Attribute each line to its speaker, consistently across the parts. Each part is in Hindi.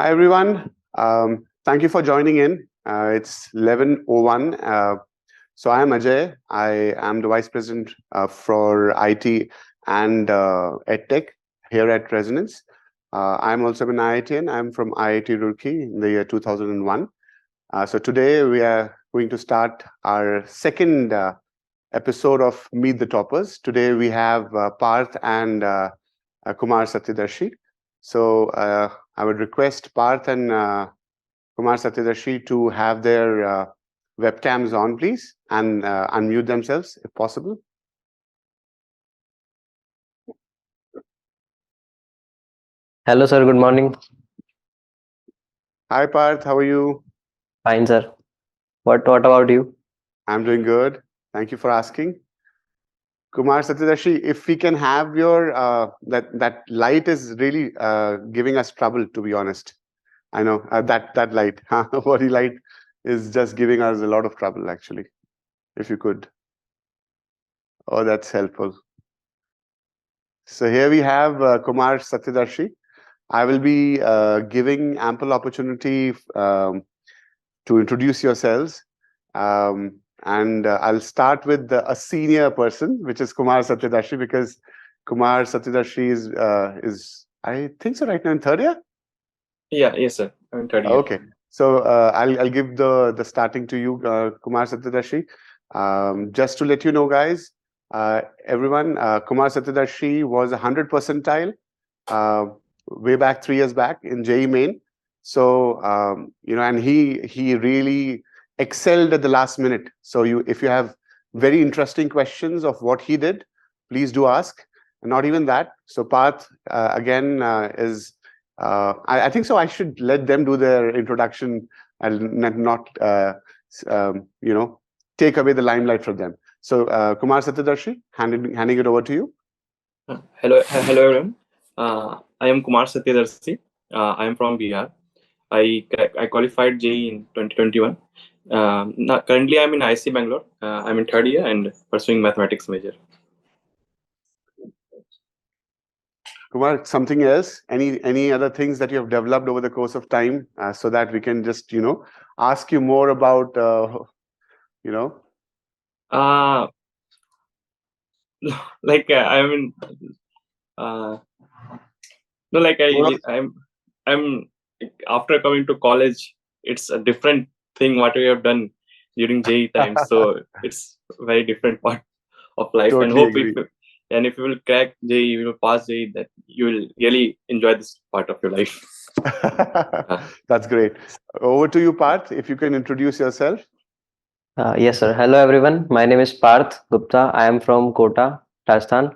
Speaker 1: Hi, everyone. Thank you for joining in. It's 11:01. So I am Ajay. I am the Vice President for IT and EdTech here at Resonance. I'm also an IITian. I'm from IIT Roorkee in the year 2001. So today we are going to start our second episode of Meet the Toppers. Today we have Parth and Kumar Satyadarshi. So I would request Parth and Kumar Satyadarshi to have their webcams on, please, and unmute themselves if possible.
Speaker 2: Hello, sir. Good morning.
Speaker 1: Hi, Parth. How are you?
Speaker 2: Fine, sir. What about you?
Speaker 1: I'm doing good. Thank you for asking. Kumar Satyadarshi, if we can have your that light is really giving us trouble, to be honest. I know that light, body light, is just giving us a lot of trouble, actually. If you could, oh, that's helpful. So here we have Kumar Satyadarshi. I will be giving ample opportunity to introduce yourselves, and I'll start with a senior person, which is Kumar Satyadarshi, because Kumar Satyadarshi is I think so right now in third year.
Speaker 3: Yes, sir. I'm in third year.
Speaker 1: Okay, so I'll give the starting to you, Kumar Satyadarshi. Just to let you know, guys, everyone, Kumar Satyadarshi was 100 percentile way back 3 years back in JEE Main. So and he really excelled at the last minute. So if you have very interesting questions of what he did, please do ask. And not even that. So Parth again is. I think so. I should let them do their introduction and not take away the limelight from them. So Kumar Satyadarshi, handing it over to you.
Speaker 3: Hello, everyone. I am Kumar Satyadarshi. I am from Bihar. I qualified JEE in 2021. Currently, I'm in IC Bangalore. I'm in third year and pursuing mathematics major.
Speaker 1: Kumar, something else? Any other things that you have developed over the course of time, so that we can just ask you more about
Speaker 3: like I mean, no, like I'm after coming to college, it's a different thing what we have done during JEE time. So it's very different part of life.
Speaker 1: Totally
Speaker 3: and hope
Speaker 1: agree.
Speaker 3: if you will crack JEE, you will pass JEE, that you will really enjoy this part of your life.
Speaker 1: That's great. Over to you, Parth. If you can introduce yourself.
Speaker 2: Yes, sir. Hello, everyone. My name is Parth Gupta. I am from Kota, Rajasthan.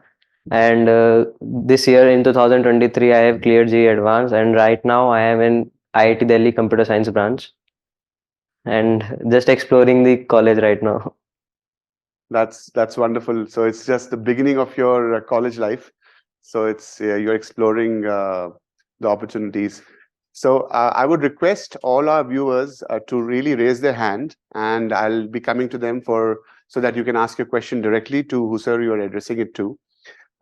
Speaker 2: And this year in 2023, I have cleared JEE Advanced. And right now, I am in IIT Delhi Computer Science branch. And just exploring the college right now.
Speaker 1: That's wonderful. So it's just the beginning of your college life. So it's you're exploring the opportunities. So I would request all our viewers to really raise their hand, and I'll be coming to them so that you can ask your question directly to whoever you're addressing it to.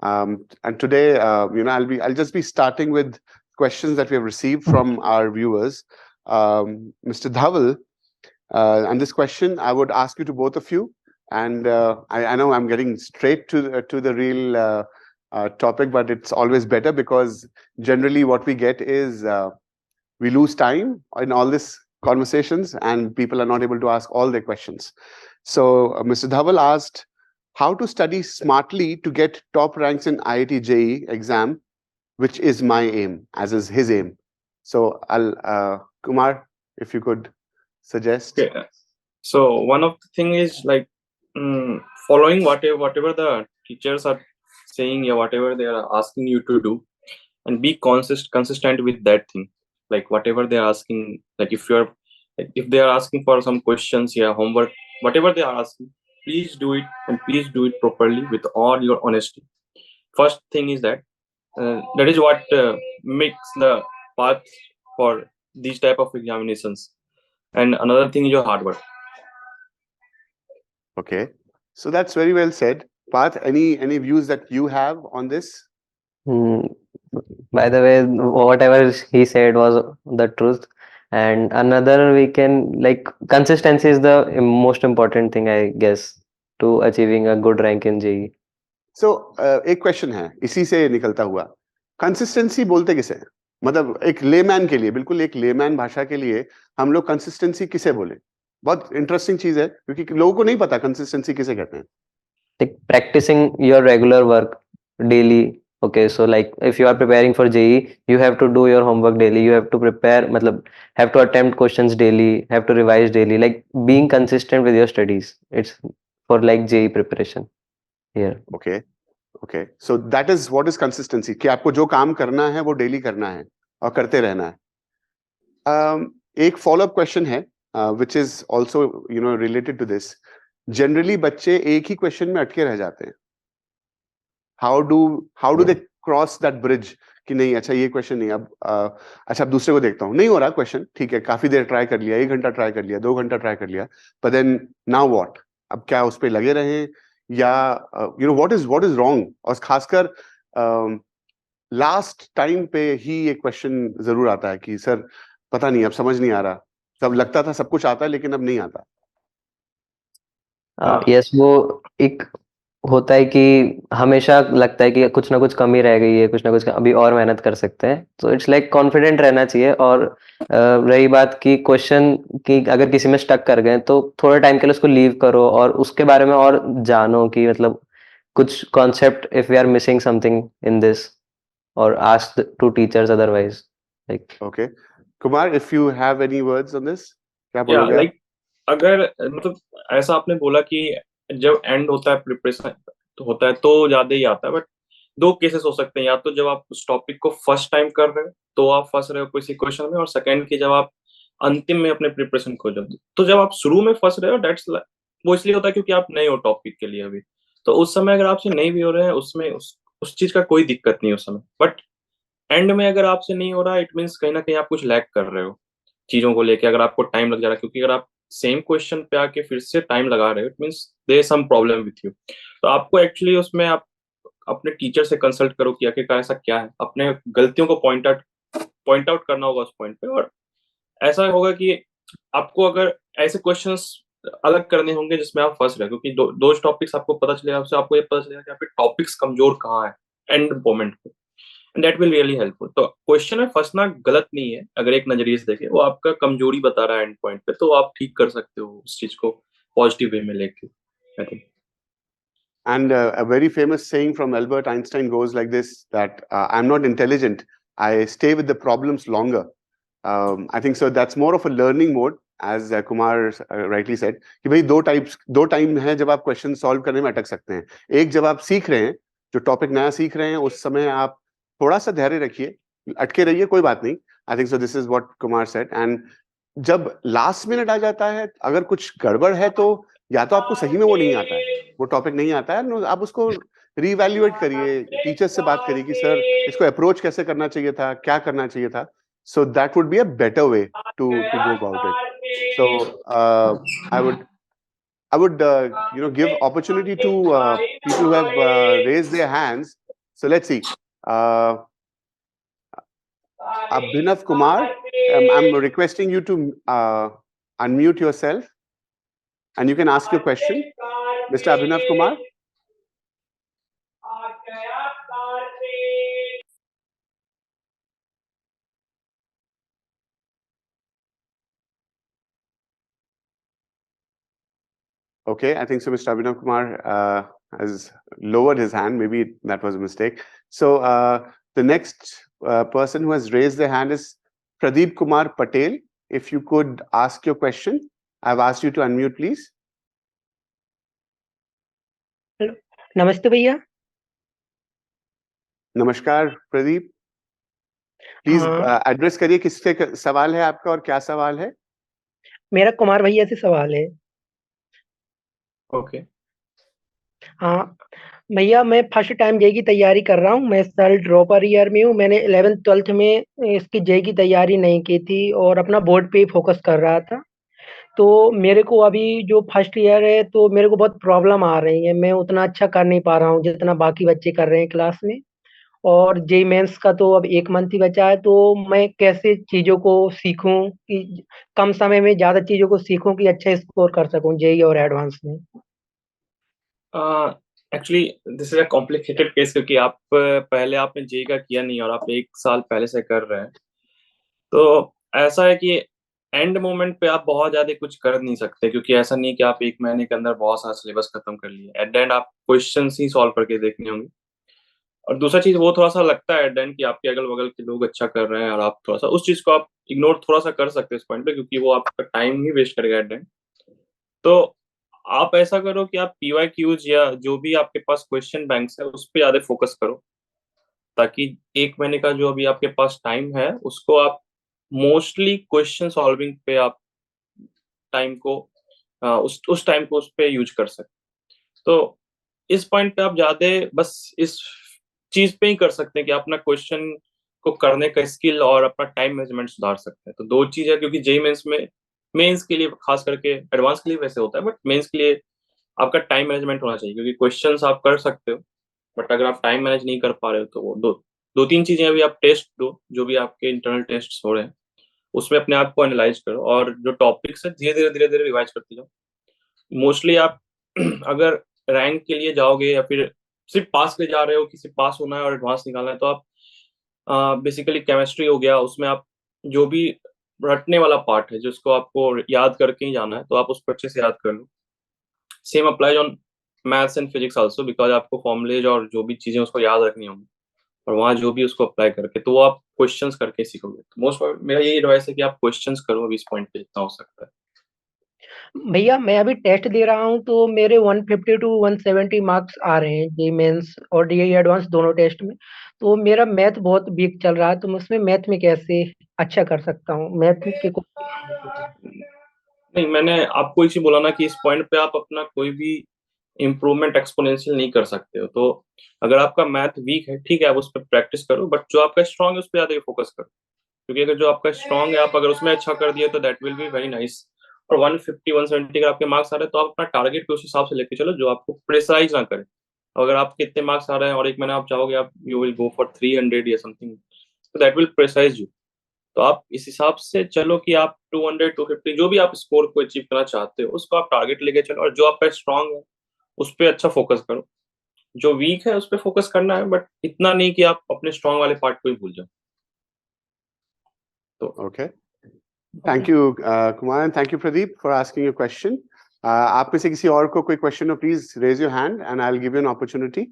Speaker 1: And today, I'll just be starting with questions that we have received from our viewers. Mr. Dhaval, and this question I would ask you to both of you. And I know I'm getting straight to the real topic, but it's always better because generally what we get is we lose time in all these conversations and people are not able to ask all their questions. So Mr. Dhaval asked, how to study smartly to get top ranks in IIT JEE exam, which is my aim, as is his aim. So Kumar, if you could suggest.
Speaker 3: Okay. So one of the thing is like following whatever the teachers are saying, whatever they are asking you to do, and be consistent with that thing. Like whatever they are asking, like if they are asking for some questions, homework, whatever they are asking, please do it, and please do it properly with all your honesty. First thing is that is what makes the path for these type of examinations. And another thing is your hard work.
Speaker 1: Okay, so that's very well said. Parth, any views that you have on this?
Speaker 2: Hmm. By the way, whatever he said was the truth. And another we can like consistency is the most important thing, I guess, to achieving a good rank in JEE.
Speaker 1: सो एक क्वेश्चन है इसी से निकलता हुआ, कंसिस्टेंसी बोलते किसे हैं? मतलब एक लेमैन के लिए, बिल्कुल एक लेमैन भाषा के लिए हम लोग कंसिस्टेंसी किसे बोले? बहुत इंटरेस्टिंग चीज है क्योंकि लोगों को नहीं पता कंसिस्टेंसी किसे कहते हैं.
Speaker 2: Like practicing your regular work daily. Okay, so like if you are preparing for JEE, you have to do your homework daily. You have to prepare, matlab, have to attempt questions daily, have to revise daily. Like being consistent with your studies. It's for like JEE preparation here.
Speaker 1: Okay okay, so that is what is consistency, कि आपको जो काम करना है वो डेली करना है और करते रहना है. एक फॉलोअप क्वेश्चन है which is also related to this. Generally बच्चे एक ही क्वेश्चन में अटके रह जाते हैं. How do they cross that bridge कि नहीं अच्छा ये क्वेश्चन नहीं, अब अच्छा अब दूसरे को देखता हूँ, नहीं हो रहा क्वेश्चन, ठीक है काफी देर ट्राई कर लिया, 1 घंटा ट्राई कर लिया, 2 घंटा ट्राई कर लिया, पर देन नाउ व्हाट, अब क्या उस पर लगे रहे या व्हाट इज रॉन्ग. और खासकर लास्ट टाइम पे ही ये क्वेश्चन जरूर आता है कि सर पता नहीं अब समझ नहीं आ रहा, सब लगता था सब कुछ आता है लेकिन अब नहीं आता.
Speaker 2: यस, वो एक होता है कि हमेशा लगता है कि कुछ ना कुछ कमी रह गई है, कुछ ना कुछ अभी और मेहनत कर सकते हैं. तो इट्स लाइक कॉन्फिडेंट रहना चाहिए. और रही बात कि क्वेश्चन की अगर किसी में स्टक कर गए तो थोड़े टाइम के लिए उसको लीव करो और उसके बारे में और जानो कि मतलब कुछ concept if we are missing something in this और ask to teachers otherwise like.
Speaker 1: Okay Kumar, if you have any words on this, क्या
Speaker 3: या
Speaker 1: बोलोगे आप?
Speaker 3: लाइक अगर मतलब ऐसा आपने बोला कि जब एंड होता है प्रिपरेशन तो होता है तो ज्यादा ही आता है, बट दो केसेस हो सकते हैं. या तो जब आप उस टॉपिक को फर्स्ट टाइम कर रहे हो तो आप फंस रहे हो किसी क्वेश्चन में, और सेकंड की जब आप अंतिम में अपने प्रिपरेशन को जब, तो जब आप शुरू में फंस रहे हो डेट्स वो इसलिए होता है क्योंकि आप नए हो टॉपिक के लिए अभी. तो उस समय अगर आपसे नहीं भी हो रहे हैं उसमें उस चीज का कोई दिक्कत नहीं है उस समय. बट एंड में अगर आपसे नहीं हो रहा, इट मीन्स कहीं ना कहीं आप कुछ लैग कर रहे हो चीजों को लेके. अगर आपको टाइम लग जा रहा है क्योंकि अगर आप सेम क्वेश्चन पे आके फिर से टाइम लगा रहे हो, it means there some problem with you. तो आपको एक्चुअली उसमें आप अपने टीचर से कंसल्ट करो कि आखिरकार ऐसा क्या है, अपने गलतियों को पॉइंट आउट करना होगा उस पॉइंट पे. और ऐसा होगा कि आपको अगर ऐसे क्वेश्चंस अलग करने होंगे जिसमें आप फंस रहे हो, क्योंकि दो टॉपिक्स आपको पता चलेगा, उससे आपको ये पता चलेगा कि आपके टॉपिक्स कमजोर कहाँ है एंड मोमेंट पे. That will really helpful. तो क्वेश्चन में फंसना गलत नहीं है, अगर एक नजरिए से देखें वो आपका कमजोरी बता रहा है एंड पॉइंट पे, तो आप ठीक कर सकते हो उस चीज को पॉजिटिव वे में लेके, I think.
Speaker 1: And a very famous saying from Albert Einstein goes like this, that I'm not intelligent, I stay with the problems longer. I think so that's more of a learning mode, as Kumar rightly said, कि भाई दो टाइम है जब आप क्वेश्चन सॉल्व करने में अटक सकते हैं. एक जब आप सीख रहे हैं, जो टॉपिक नया सीख रहे हैं, उस समय आप थोड़ा सा धैर्य रखिए, अटके रहिए, कोई बात नहीं. आई think so this is what Kumar said. And जब लास्ट मिनट आ जाता है, अगर कुछ गड़बड़ है तो या तो आपको सही में वो नहीं आता है, वो टॉपिक नहीं आता है, आप उसको रीवैल्यूएट करिए, टीचर से बात करिए कि सर इसको अप्रोच कैसे करना चाहिए था, क्या करना चाहिए था. So that would be a better way to go about it. So I would give opportunity to people who have raised their hands. So let's see. Abhinav Kumar, I'm requesting you to unmute yourself and you can ask your question. Mr. Abhinav Kumar. Okay, I think so. Mr. Abhinav Kumar has lowered his hand. Maybe that was a mistake. So the next person who has raised their hand is Pradeep Kumar Patel. If you could ask your question. I've asked you to unmute, please.
Speaker 4: Hello, नमस्ते भैया.
Speaker 1: नमस्कार प्रदीप. प्लीज एड्रेस करिए किससे सवाल है आपका और क्या सवाल है.
Speaker 4: मेरा कुमार भैया से सवाल है.
Speaker 3: ओके.
Speaker 4: हाँ भैया, मैं फर्स्ट टाइम जेई की तैयारी कर रहा हूँ. मैं साल ड्रॉपर ईयर में हूँ. मैंने 11th 12th में इसकी जेई की तैयारी नहीं की थी और अपना बोर्ड पे ही फोकस कर रहा था. तो मेरे को अभी जो फर्स्ट ईयर है तो मेरे को बहुत प्रॉब्लम आ रही है. मैं उतना अच्छा कर नहीं पा रहा हूँ जितना बाकी बच्चे कर रहे हैं क्लास में. और जेईई मेंस का तो अब 1 मंथ ही बचा है, तो मैं कैसे चीज़ों को सीखूँ कि कम समय में ज़्यादा चीज़ों को सीखूँ कि अच्छा स्कोर कर सकूँ जेईई और एडवांस में?
Speaker 3: Actually this is a complicated case, क्योंकि आप पहले आपने जेईई का किया नहीं और आप 1 साल पहले से कर रहे हैं। तो ऐसा है कि एंड मोमेंट पे आप बहुत ज़्यादा कुछ कर नहीं सकते, क्योंकि ऐसा नहीं है कि आप 1 महीने के अंदर बहुत सारा सिलेबस खत्म कर लिए। एट द एंड आप क्वेश्चंस ही सॉल्व करके देखने होंगे। और दूसरा चीज़ वो थोड़ा-सा लगता है एट द एंड कि आपके अगल-बगल के लोग अच्छा कर रहे हैं और आप थोड़ा-सा उस चीज़ को आप इग्नोर थोड़ा-सा कर सकते हैं इस पॉइंट पे, क्योंकि वो आपका टाइम ही वेस्ट करेगा एट द एंड। तो आप ऐसा करो कि आप पीवाईक्यूज या जो भी आपके पास क्वेश्चन बैंक्स है, उस पे ज़्यादा फोकस करो, ताकि 1 महीने का जो अभी आपके पास टाइम है, उसको आप मोस्टली क्वेश्चन सॉल्विंग पे आप टाइम को उस टाइम को उस पे यूज़ कर सकें। तो इस पॉइंट पे आप ज़्यादा बस इस चीज़ पे ही कर सकते हैं कि अपना क्वेश्चन को करने का स्किल और अपना टाइम मैनेजमेंट सुधार सकते हैं। तो 2 चीज़ है, क्योंकि जेईई मेंस के लिए खास करके, एडवांस के लिए वैसे होता है, बट मेंस के लिए आपका टाइम मैनेजमेंट होना चाहिए, क्योंकि क्वेश्चंस आप कर सकते हो, बट अगर आप टाइम मैनेज नहीं कर पा रहे हो तो वो 2-3 चीज़ें अभी आप टेस्ट दो, जो भी आपके इंटरनल टेस्ट्स हो रहे हैं, उसमें अपने आप को एनालाइज़ करो और जो टॉपिक्स हैं धीरे-धीरे रिवाइज़ करते जाओ। मोस्टली आप अगर रैंक के लिए जाओगे या फिर सिर्फ़ पास के लिए जा रहे हो कि सिर्फ़ पास होना है और एडवांस निकालना है, तो आप बेसिकली केमिस्ट्री हो गया, उसमें आप जो भी रटने वाला पार्ट है, जिसको आपको याद करके ही जाना है, तो आप उसको अच्छे से याद कर लो। Same applies on maths and physics also, because आपको फॉर्मूलेज और जो भी चीज़ें उसको याद रखनी होंगी और वहाँ जो भी उसको अप्लाई करके, तो वो आप क्वेश्चंस करके सीखोगे। तो मोस्ट मेरा यही एडवाइस है कि आप क्वेश्चंस करो अभी इस पॉइंट पे जितना हो सकता है।
Speaker 4: भैया मैं अभी टेस्ट दे रहा हूँ तो मेरे 150 टू 170 मार्क्स आ रहे हैं जेईई मेंस और जेईई एडवांस दोनों टेस्ट में। तो मेरा मैथ बहुत वीक चल रहा है, तो मैं उसमें मैथ में कैसे अच्छा कर सकता हूँ? मैथ के को
Speaker 3: नहीं, मैंने आपको इसी बोला ना कि इस पॉइंट पे आप अपना कोई भी इम्प्रूवमेंट एक्स्पोनेंशियल नहीं कर सकते हो। तो अगर आपका मैथ वीक है, ठीक है, आप उस पे प्रैक्टिस करो, बट जो आपका स्ट्रॉन्ग है, उस पे ज़्यादा फोकस करो। क्योंकि अगर जो आपका स्ट्रॉन्ग है, आप अगर उसमें अच्छा कर दिए, तो that will be very nice. और 150-170 अगर आपके मार्क्स आ रहे हैं, तो आप अपना टारगेट को उस हिसाब से लेके चलो, जो आपको प्रेशराइज़ ना करे। अगर आपके इतने मार्क्स आ रहे हैं और 1 महीना आप चाहोगे आप यू विल गो फॉर 300 या समथिंग, तो दैट विल प्रेशराइज़ यू। तो आप इस हिसाब से चलो कि आप 200-250 जो भी आप स्कोर को अचीव करना चाहते हो, उसको आप टारगेट लेके चलो और जो आपका स्ट्रॉन्ग है, उस पे अच्छा फोकस करो। जो वीक है, उस पे फोकस करना है, बट इतना नहीं कि आप अपने स्ट्रॉन्ग वाले पार्ट को ही भूल जाओ। तो
Speaker 1: Okay. Thank you, Kumar, and thank you, Pradeep, for asking your question. आप में से किसी और को कोई question हो, please raise your hand and I'll give you an opportunity.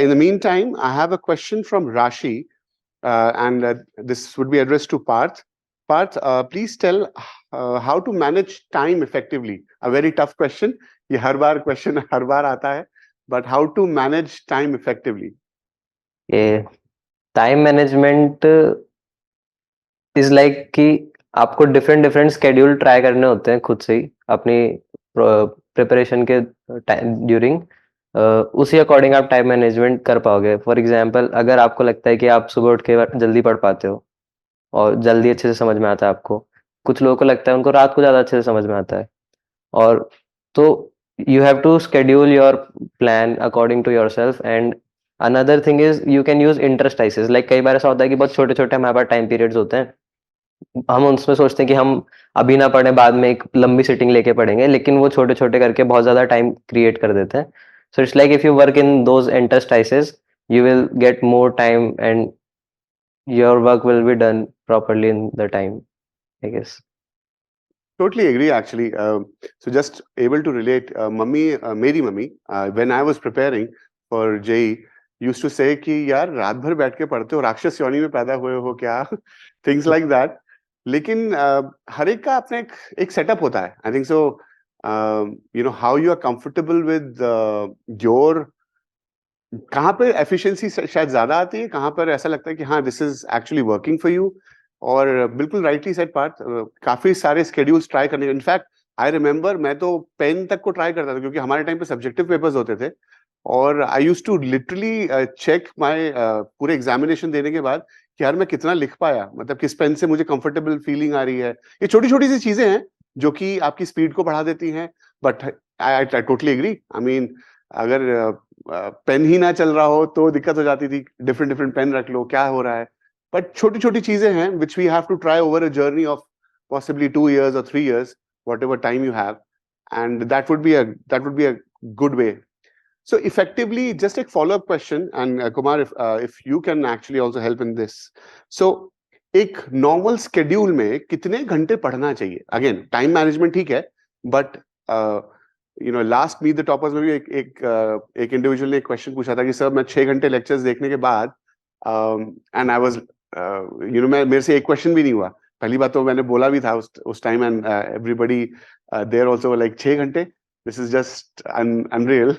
Speaker 1: In the meantime, I have a question from Rashi, and this would be addressed to Parth. Parth, please tell how to manage time effectively. A very tough question. ये हर बार question हर बार आता है, but how to manage time effectively?
Speaker 2: ये टाइम मैनेजमेंट इज लाइक कि आपको डिफरेंट डिफरेंट स्केड्यूल ट्राई करने होते हैं खुद से ही अपनी प्रिपरेशन के ड्यूरिंग। उसी अकॉर्डिंग आप टाइम मैनेजमेंट कर पाओगे। फॉर एग्जांपल, अगर आपको लगता है कि आप सुबह उठ के जल्दी पढ़ पाते हो और जल्दी अच्छे से समझ में आता है आपको, कुछ लोगों को लगता है उनको रात को ज़्यादा अच्छे से समझ में आता है। और तो you have to schedule your plan according to yourself. And another thing is you can use interstices. Like कई बार ऐसा होता है कि बहुत छोटे छोटे हमारे पास टाइम पीरियड्स होते हैं, हम उसमें सोचते हैं कि हम अभी ना पढ़ें, बाद में एक लंबी सिटिंग लेके पढ़ेंगे, लेकिन वो छोटे छोटे करके बहुत ज्यादा टाइम क्रिएट कर देते हैं। So it's like if you work in those interstices you will get more time and your work will be done properly in the time, I guess.
Speaker 1: Totally agree, actually. So just able to relate. मेरी mummy, when I was preparing for JEE, used to say कि यार रात भर बैठ के पढ़ते हो, राक्षस योनि में पैदा हुए हो क्या? Things like that. लेकिन हर एक का अपना एक सेटअप होता है. I think so. You know how you are comfortable with your, कहाँ पर एफिशिएंसी शायद ज्यादा आती है, कहाँ पर ऐसा लगता है कि हाँ this is actually working for you. और बिल्कुल राइटली सेड पार्थ, काफी सारे स्केड्यूल्स ट्राई करने। इनफैक्ट आई रिमेम्बर मैं तो पेन तक को ट्राई करता था, क्योंकि हमारे टाइम पे सब्जेक्टिव पेपर्स होते थे और I used to literally check my पूरे एग्जामिनेशन देने के बाद कि यार मैं कितना लिख पाया, मतलब किस पेन से मुझे कंफर्टेबल फीलिंग आ रही है। ये छोटी छोटी सी चीजें हैं जो कि आपकी स्पीड को बढ़ा देती हैं। But I totally agree. I mean अगर पेन ही ना चल रहा हो तो दिक्कत हो जाती थी, डिफरेंट डिफरेंट पेन रख लो, क्या हो रहा है. बट छोटी छोटी चीजें हैं which we have to try over a journey of possibly 2 years or 3 years, whatever time you have, and that would be a good way. So effectively, just a follow-up question, and Kumar, if you can actually also help in this. So एक normal schedule में कितने घंटे पढ़ना चाहिए? Again, time management ठीक है, but last Meet the Toppers में भी एक individual ने एक question पूछा था कि सर मैं 6 घंटे lectures देखने के बाद and I was मेरे से एक question भी नहीं हुआ. पहली बात तो मैंने बोला भी था उस time, and everybody there also like 6 घंटे, this is just unreal.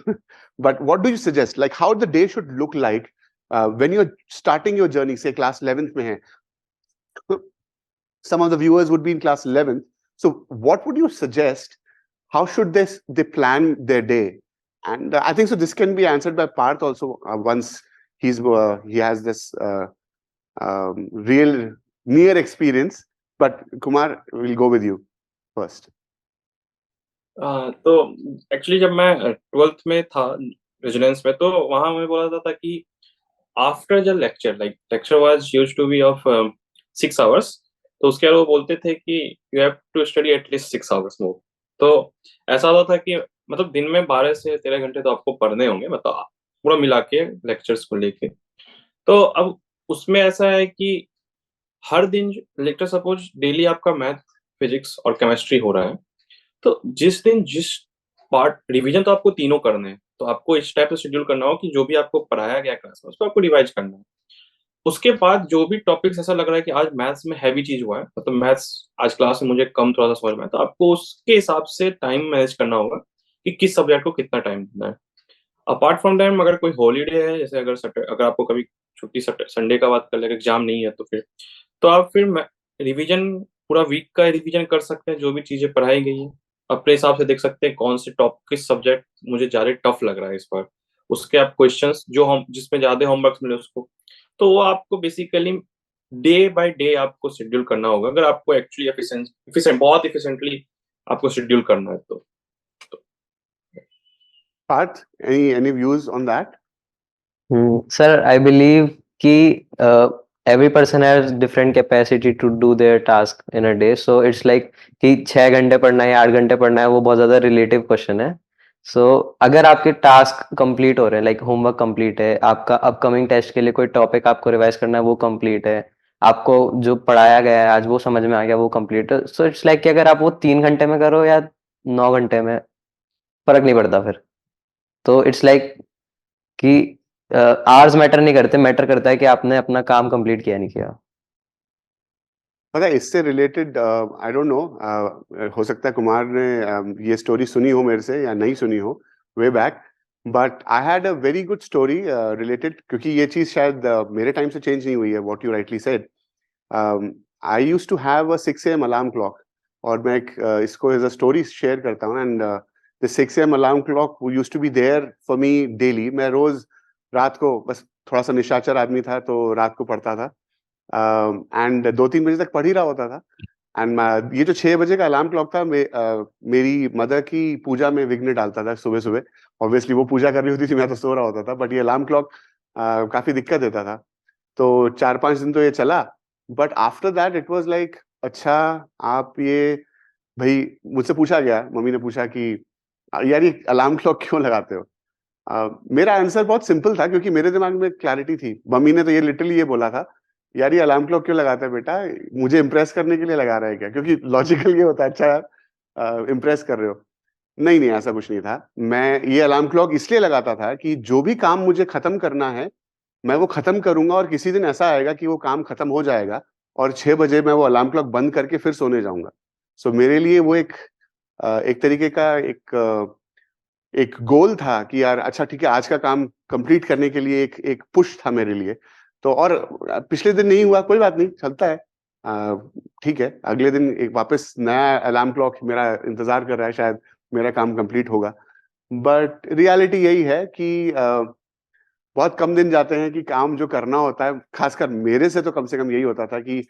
Speaker 1: But what do you suggest, like how the day should look like when you are starting your journey, say class 11th में है, some of the viewers would be in class 11th, so what would you suggest, how should they plan their day? And I think so this can be answered by Parth also once he has this real near experience. But Kumar, we'll go with you first.
Speaker 3: तो एक्चुअली जब मैं 12th में था रेजिडेंस में, तो वहां मैं बोला था कि after the lecture, like lecture was used to be of 6 hours, तो उसके बाद वो बोलते थे कि you have to study at least 6 hours more. तो ऐसा होता था कि मतलब दिन में 12 से 13 घंटे तो आपको पढ़ने होंगे, मतलब पूरा मिला के लेक्चर्स को लेके. तो अब उसमें ऐसा है कि हर दिन लेक्चर, सपोज डेली आपका मैथ, फिजिक्स और केमिस्ट्री हो रहा है, तो जिस दिन जिस पार्ट रिवीजन, तो आपको तीनों करने हैं, तो आपको इस टाइप से शेड्यूल करना हो कि जो भी आपको पढ़ाया गया क्लास में उसको आपको रिवाइज करना है. उसके बाद जो भी टॉपिक्स ऐसा लग रहा है कि आज मैथ्स में हैवी चीज हुआ है, मतलब मैथ्स आज क्लास में मुझे कम थोड़ा सा समझ में आया, तो आपको उसके हिसाब से टाइम मैनेज करना होगा कि किस सब्जेक्ट को कितना टाइम देना है. अपार्ट फ्रॉम टाइम, अगर कोई हॉलीडे है, जैसे अगर आपको कभी छुट्टी, संडे का बात कर ले, एग्जाम नहीं है, तो फिर आप रिवीजन पूरा वीक का रिवीजन कर सकते हैं. जो भी चीजें पढ़ाई गई है अपने हिसाब से देख सकते हैं, कौन से किस सब्जेक्ट मुझे ज्यादा टफ लग रहा है इस बार, उसके आप क्वेश्चंस जो हम जिसमें ज्यादा होमवर्क मिले उसको, तो वो आपको बेसिकली डे बाय डे आपको शेड्यूल करना होगा, अगर आपको एक्चुअली बहुत इफिशिएंटली आपको शेड्यूल करना है तो.
Speaker 1: Parth, any views on that?
Speaker 2: Sir, I believe कि every person has different capacity to do their task in a day. So it's like कि 6 घंटे पढ़ना है या 8 घंटे पढ़ना है, वो बहुत ज़्यादा रिलेटिव क्वेश्चन है. So अगर आपके टास्क कंप्लीट हो रहे हैं, लाइक होमवर्क कंप्लीट है, आपका अपकमिंग टेस्ट के लिए कोई टॉपिक आपको रिवाइज करना है वो कंप्लीट है, आपको जो पढ़ाया गया है आज वो समझ में आ गया वो कंप्लीट है. सो इट्स लाइक कि अगर आप वो 3 घंटे में करो या 9 घंटे में, फर्क नहीं पड़ता फिर. तो इट्स लाइक कि आवर्स मैटर नहीं करते, मैटर करता है कि आपने अपना काम कंप्लीट किया नहीं किया.
Speaker 1: पता है इससे रिलेटेड, आई डोंट नो, हो सकता है कुमार ने ये स्टोरी सुनी हो मेरे से या नहीं सुनी हो way back, but I had a very good story related, क्योंकि ये चीज शायद मेरे टाइम से चेंज नहीं हुई है, what you rightly said. I used to have a 6 AM alarm clock, और मैं इसको एज अ स्टोरी शेयर करता हूँ. And the 6 AM alarm clock used to be there for me daily. मैं रोज रात को, बस थोड़ा सा निशाचर आदमी था तो रात को पढ़ता था, एंड 2-3 बजे तक पढ़ ही रहा होता था. एंड ये जो 6 बजे का अलार्म क्लॉक था, मेरी मदर की पूजा में विघ्न डालता था सुबह सुबह. ऑब्वियसली वो पूजा कर रही होती थी, मैं तो सो रहा होता था, बट ये अलार्म क्लॉक काफी दिक्कत देता था. तो 4-5 दिन तो ये चला, but after that it was like, अच्छा आप ये, भाई मुझसे पूछा गया, मम्मी ने पूछा कि यार ये अलार्म क्लॉक क्यों लगाते हो? मेरा आंसर बहुत सिंपल था, क्योंकि मेरे दिमाग में क्लैरिटी थी. मम्मी ने तो ये लिटरली ये बोला था, यार ये अलार्म क्लॉक क्यों लगाता है बेटा, मुझे इम्प्रेस करने के लिए लगा रहा है क्या? क्योंकि लॉजिकल ये होता है, अच्छा यार इम्प्रेस कर रहे हो. नहीं नहीं, ऐसा कुछ नहीं था. मैं ये अलार्म क्लॉक इसलिए लगाता था कि जो भी काम मुझे खत्म करना है मैं वो खत्म करूंगा, और किसी दिन ऐसा आएगा कि वो काम खत्म हो जाएगा और 6 बजे मैं वो अलार्म क्लॉक बंद करके फिर सोने जाऊंगा. सो मेरे लिए वो एक तरीके का एक गोल था कि यार अच्छा ठीक है, आज का काम कंप्लीट करने के लिए एक पुश था मेरे लिए. तो और पिछले दिन नहीं हुआ, कोई बात नहीं, चलता है, ठीक है, अगले दिन एक वापस नया अलार्म क्लॉक मेरा इंतजार कर रहा है, शायद मेरा काम कंप्लीट होगा. बट रियलिटी यही है कि बहुत कम दिन जाते हैं कि काम जो करना होता है, खासकर मेरे से तो कम से कम यही होता था कि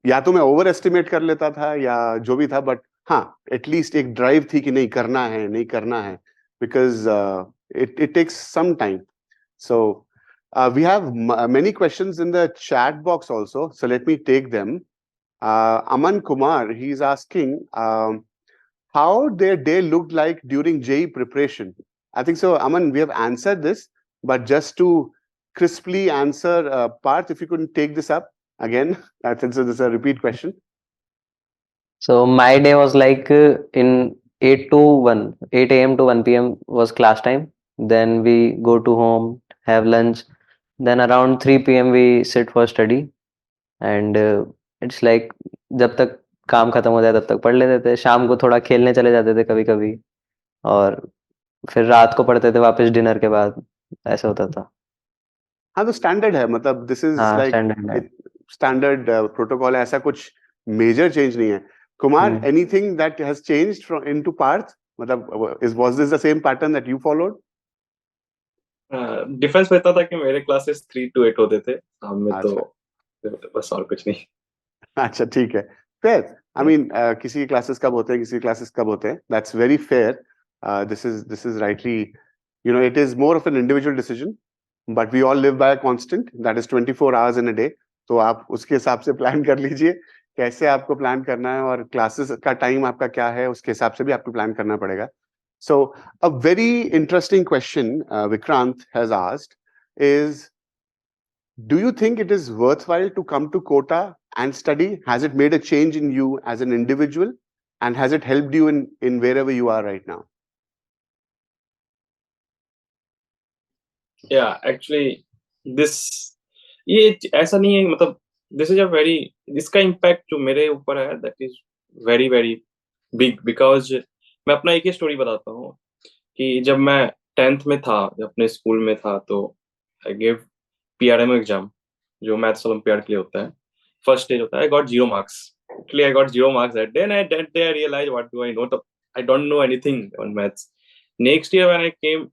Speaker 1: या तो मैं ओवर एस्टिमेट कर लेता था या जो भी था, बट हाँ एटलीस्ट एक ड्राइव थी कि नहीं करना है, नहीं करना है. Because it takes some time. So we have many questions in the chat box also. So let me take them. Aman Kumar, he's asking how their day looked like during JEE preparation. I think so, Aman, we have answered this, but just to crisply answer, Parth, if you couldn't take this up again, I think so. This is a repeat question.
Speaker 2: So my day was like in 8 to 1, 8 a.m. to 1 p.m. was class time. Then we go to home, have lunch. Then around 3 p.m. we sit for study. And it's like जब तक काम खत्म हो जाए तब तक पढ़ लेते थे. शाम को थोड़ा खेलने चले जाते थे कभी कभी. और फिर रात को पढ़ते थे वापस डिनर के बाद. ऐसा होता था.
Speaker 1: हाँ, तो स्टैंडर्ड है, मतलब दिस इज
Speaker 2: हाँ,
Speaker 1: लाइक
Speaker 2: स्टैंडर्ड है.
Speaker 1: स्टैंडर्ड प्रोटोकॉल है, ऐसा कुछ मेजर चेंज नहीं है. Kumar,
Speaker 2: hmm.
Speaker 1: Anything that has changed from into Parth, मतलब was this the same pattern that you followed?
Speaker 3: Difference रहता था कि मेरे क्लासेस 3 to 8 होते थे शाम में, तो
Speaker 1: अच्छा
Speaker 3: बस और कुछ नहीं.
Speaker 1: अच्छा, ठीक है, फेयर. आई मीन किसी क्लासेस कब होते हैं, किसी क्लासेस कब होते हैं, that's very fair. This is rightly, you know, it is more of an individual decision, but we all live by a constant that is 24 hours in a day. तो आप उसके हिसाब से प्लान कर लीजिए कैसे आपको प्लान करना है, और क्लासेस का टाइम आपका क्या है उसके हिसाब से भी आपको प्लान करना पड़ेगा. So a very interesting question Vikrant has asked is, do you think it is worthwhile to come to Kota and study? Has it made a change in you as an individual, and has it helped you in wherever you are right now?
Speaker 3: Actually this, ये ऐसा नहीं है, मतलब दिस इज अ वेरी, इसका इम्पैक्ट जो मेरे ऊपर है that is very very big. Because मैं अपना एक ही स्टोरी बताता हूँ कि जब मैं 10th में था, जब अपने स्कूल में था, तो आई गिव PRM एग्जाम, जो मैथ्स ओलंपियाड के लिए होता है. फर्स्ट स्टेज होता है, I got 0 marks. Actually, I got 0 marks that day, and that day I realized, what do I know? I don't know anything on maths. Next year when I came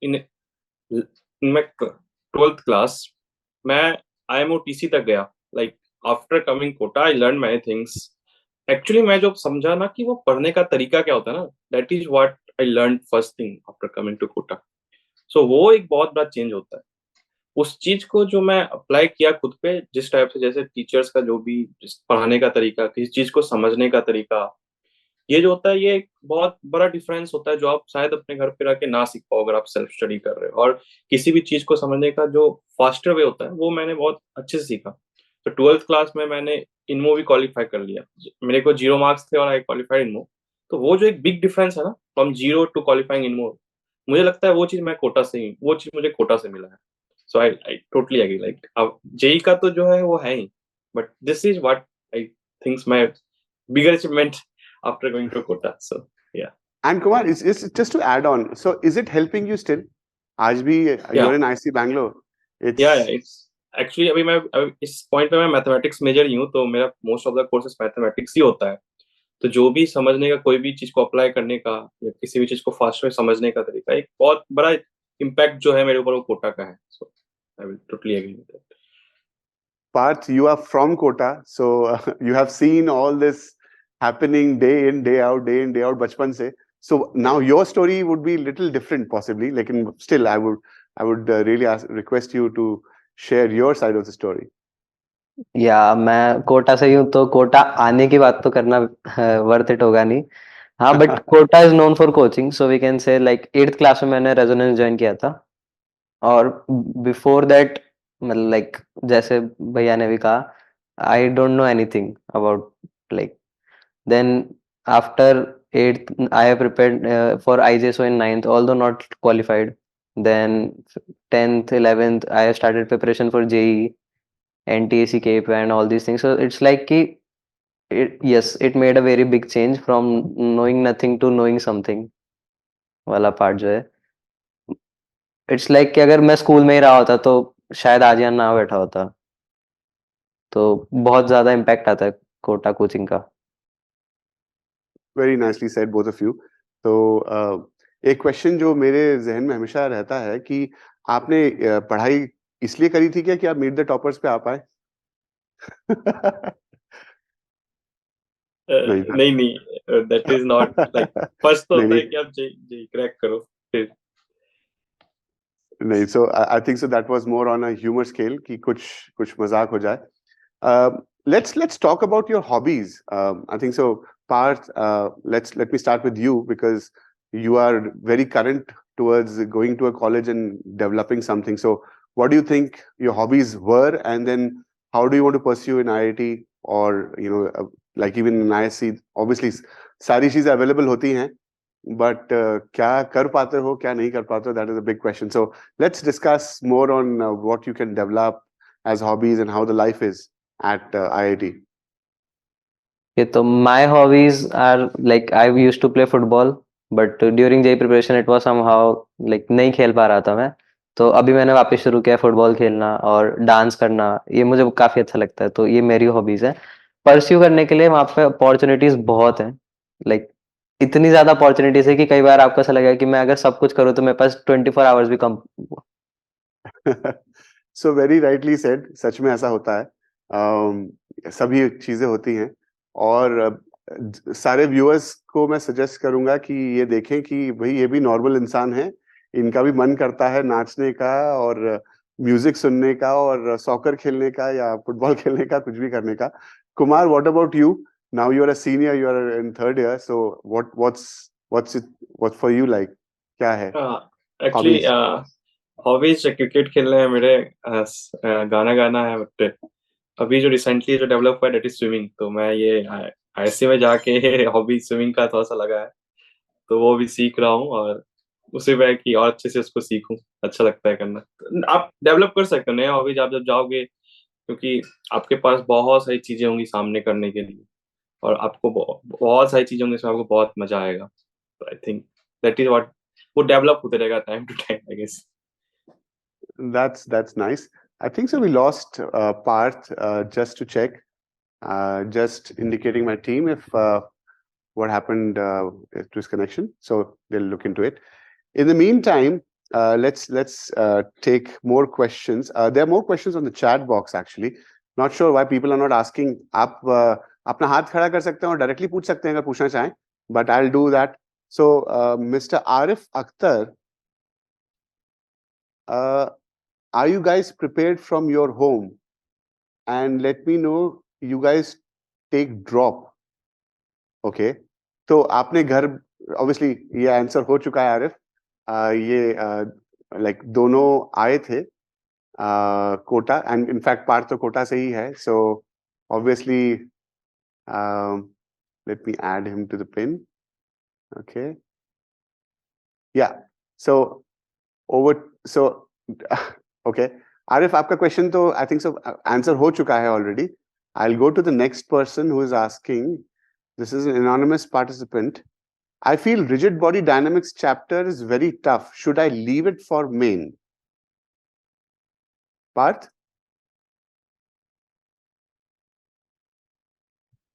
Speaker 3: in my 12th class, मैं IMOTC तक गया. Like after coming Kota, I learned many things. Actually, मैं जब समझा ना कि वो पढ़ने का तरीका क्या होता है ना, that is what I learned first thing after coming to Kota. So वो एक बहुत बड़ा चेंज होता है. उस चीज को जो मैं अप्लाई किया खुद पे, जिस टाइप से, जैसे टीचर्स का जो भी पढ़ाने का तरीका, किसी चीज को समझने का तरीका, ये जो होता है, ये एक बहुत बड़ा डिफरेंस होता है जो आप शायद अपने घर पे रह के ना सीख पाओ अगर आप सेल्फ स्टडी कर रहे हो. और किसी भी चीज को समझने का जो फास्टर वे होता है, वो मैंने बहुत अच्छे से सीखा. तो 12th क्लास में मैंने इनमो भी क्वालिफाई कर लिया. मेरे को 0 मार्क्स थे और आई क्वालिफाइड इनमो. तो वो जो एक बिग डिफरेंस है ना, फ्रॉम 0 to क्वालिफाइंग इनमो, मुझे लगता है वो चीज मुझे कोटा से मिला है. So I totally agree. Like अब जेई का तो जो है वो है ही, but this is what I thinks my bigger achievement after going to Kota. So yeah.
Speaker 1: And Kumar, is just to add on, so is it helping you still? आज भी you're in IC Bangalore.
Speaker 3: It's actually इस पॉइंट पे मैं मैथमेटिक्स मेजर ही हूँ, तो मेरा most of the courses mathematics ही होता है. तो जो भी समझने का, कोई भी चीज को अप्लाई करने का, या किसी भी चीज को फास्ट में समझने का तरीका, एक बहुत बड़ा इम्पैक्ट जो है मेरे ऊपर, वो कोटा का है. So I will totally agree with that.
Speaker 1: Parth, you are from Kota, so you have seen all this happening day in, day out, बचपन से. So now your story would be little different possibly, लेकिन still I would really request you to share your side of the story.
Speaker 2: या मैं कोटा से ही हूँ, तो कोटा आने की बात तो करना वर्थ इट होगा नहीं. हाँ, but Kota is known for coaching, so we can say like 8th class में मैंने रेजोनेंस ज्वाइन किया था. और बिफोर दैट, मतलब लाइक जैसे भैया ने भी कहा, I don't know anything about like. Then after 8th I have prepared for IJSO in 9th, although not qualified. Then 10th 11th I have started preparation for JEE, NTAC CAPE and all these things. So it's like कि yes, it made a very big change from knowing nothing to knowing something वाला पार्ट जो है. इट्स लाइक कि अगर मैं स्कूल में ही रहा होता तो शायद आज यहाँ ना बैठा होता. तो बहुत ज्यादा इम्पैक्ट आता है कोटा कोचिंग का.
Speaker 1: Very nicely said, both of you. तो एक क्वेश्चन जो मेरे जहन में हमेशा रहता है कि आपने पढ़ाई इसलिए करी थी क्या कि आप मीट द टॉपर्स पे आ पाए?
Speaker 3: नहीं, that is not like. First तो होता है कि आप जे क्रैक करो, फिर
Speaker 1: नहीं, so I think so that was more on a humor scale कि कुछ मजाक हो जाए. Let's talk about your hobbies. I think so. Parth, let me start with you because you are very current towards going to a college and developing something. So, what do you think your hobbies were, and then how do you want to pursue in IIT or like even in ISC? Obviously, सारी चीजें available होती हैं, but क्या कर पाते हो, क्या नहीं कर पाते हो? That is a big question. So, let's discuss more on what you can develop as hobbies and how the life is at IIT.
Speaker 2: Okay, so my hobbies are like I used to play football, but during JEE preparation it was somehow like नहीं खेल पा रहा था मैं. तो अभी मैंने वापस शुरू किया फुटबॉल खेलना और डांस करना. ये मुझे काफी अच्छा लगता है. तो ये मेरी हॉबीज है. परस्यू करने के लिए वहाँ पे अपॉर्चुनिटीज बहुत हैं. लाइक इतनी ज्यादा अपॉर्चुनिटीज है कि कई बार आपको ऐसा लगेगा कि मैं अगर सब कुछ करूँ तो मेरे पास 24 आवर्स भी कम.
Speaker 1: So very rightly said. सच में ऐसा होता है. सभी चीजें होती हैं और सारे व्यूअर्स को मैं सजेस्ट करूंगा कि ये देखें कि भाई ये भी नॉर्मल इंसान है. इनका भी मन करता है नाचने का और म्यूजिक सुनने का और सॉकर खेलने का या फुटबॉल खेलने का, कुछ भी करने का. Kumar, what about you? Now you are a senior, you are in third year, so what's for you like? क्या है
Speaker 3: एक्चुअली
Speaker 1: hobbies?
Speaker 3: हॉबीज क्रिकेट खेलना है मेरे, गाना गाना है. बट अभी जो रिसेंटली जो डेवलप हुआ है दैट इज स्विमिंग. तो मैं ये आईसी में जाके हॉबी स्विमिंग का थोड़ा सा लगा है, तो वो भी सीख रहा हूँ और उसी पे है कि और अच्छे से उसको सीखूं. अच्छा लगता है करना. आप डेवलप कर सकते हो नए हॉबीज आप जब जाओगे, क्योंकि आपके पास बहुत सारी चीजें होंगी सामने करने के लिए और आपको बहुत सारी चीजें होंगी, इसमें आपको बहुत मजा आएगा. तो I think that is what वो डेवलप होते रहेगा time to time, I guess.
Speaker 1: That's nice. I think so. We lost Parth just to check, just indicating my team if what happened to his connection. So they'll look into it. In the meantime, let's take more questions. There are more questions on the chat box actually. Not sure why people are not asking. आप अपना हाथ खड़ा कर सकते हैं और डायरेक्टली पूछ सकते हैं अगर पूछना चाहें. But I'll do that. So Mr. Arif Akhtar. Are you guys prepared from your home? And let me know you guys take drop. Okay. तो आपने घर obviously ये आंसर हो चुका है आरिफ. ये like दोनों आए थे Kota and in fact Partha तो कोटा से ही है. So obviously let me add him to the pin. Okay. Yeah. So okay. Arif, आपका क्वेश्चन तो आई थिंक सो आंसर हो चुका है already. I'll go to the next person who is asking. This is an anonymous participant. I feel rigid body dynamics chapter is very tough. Should I leave it for main? Parth?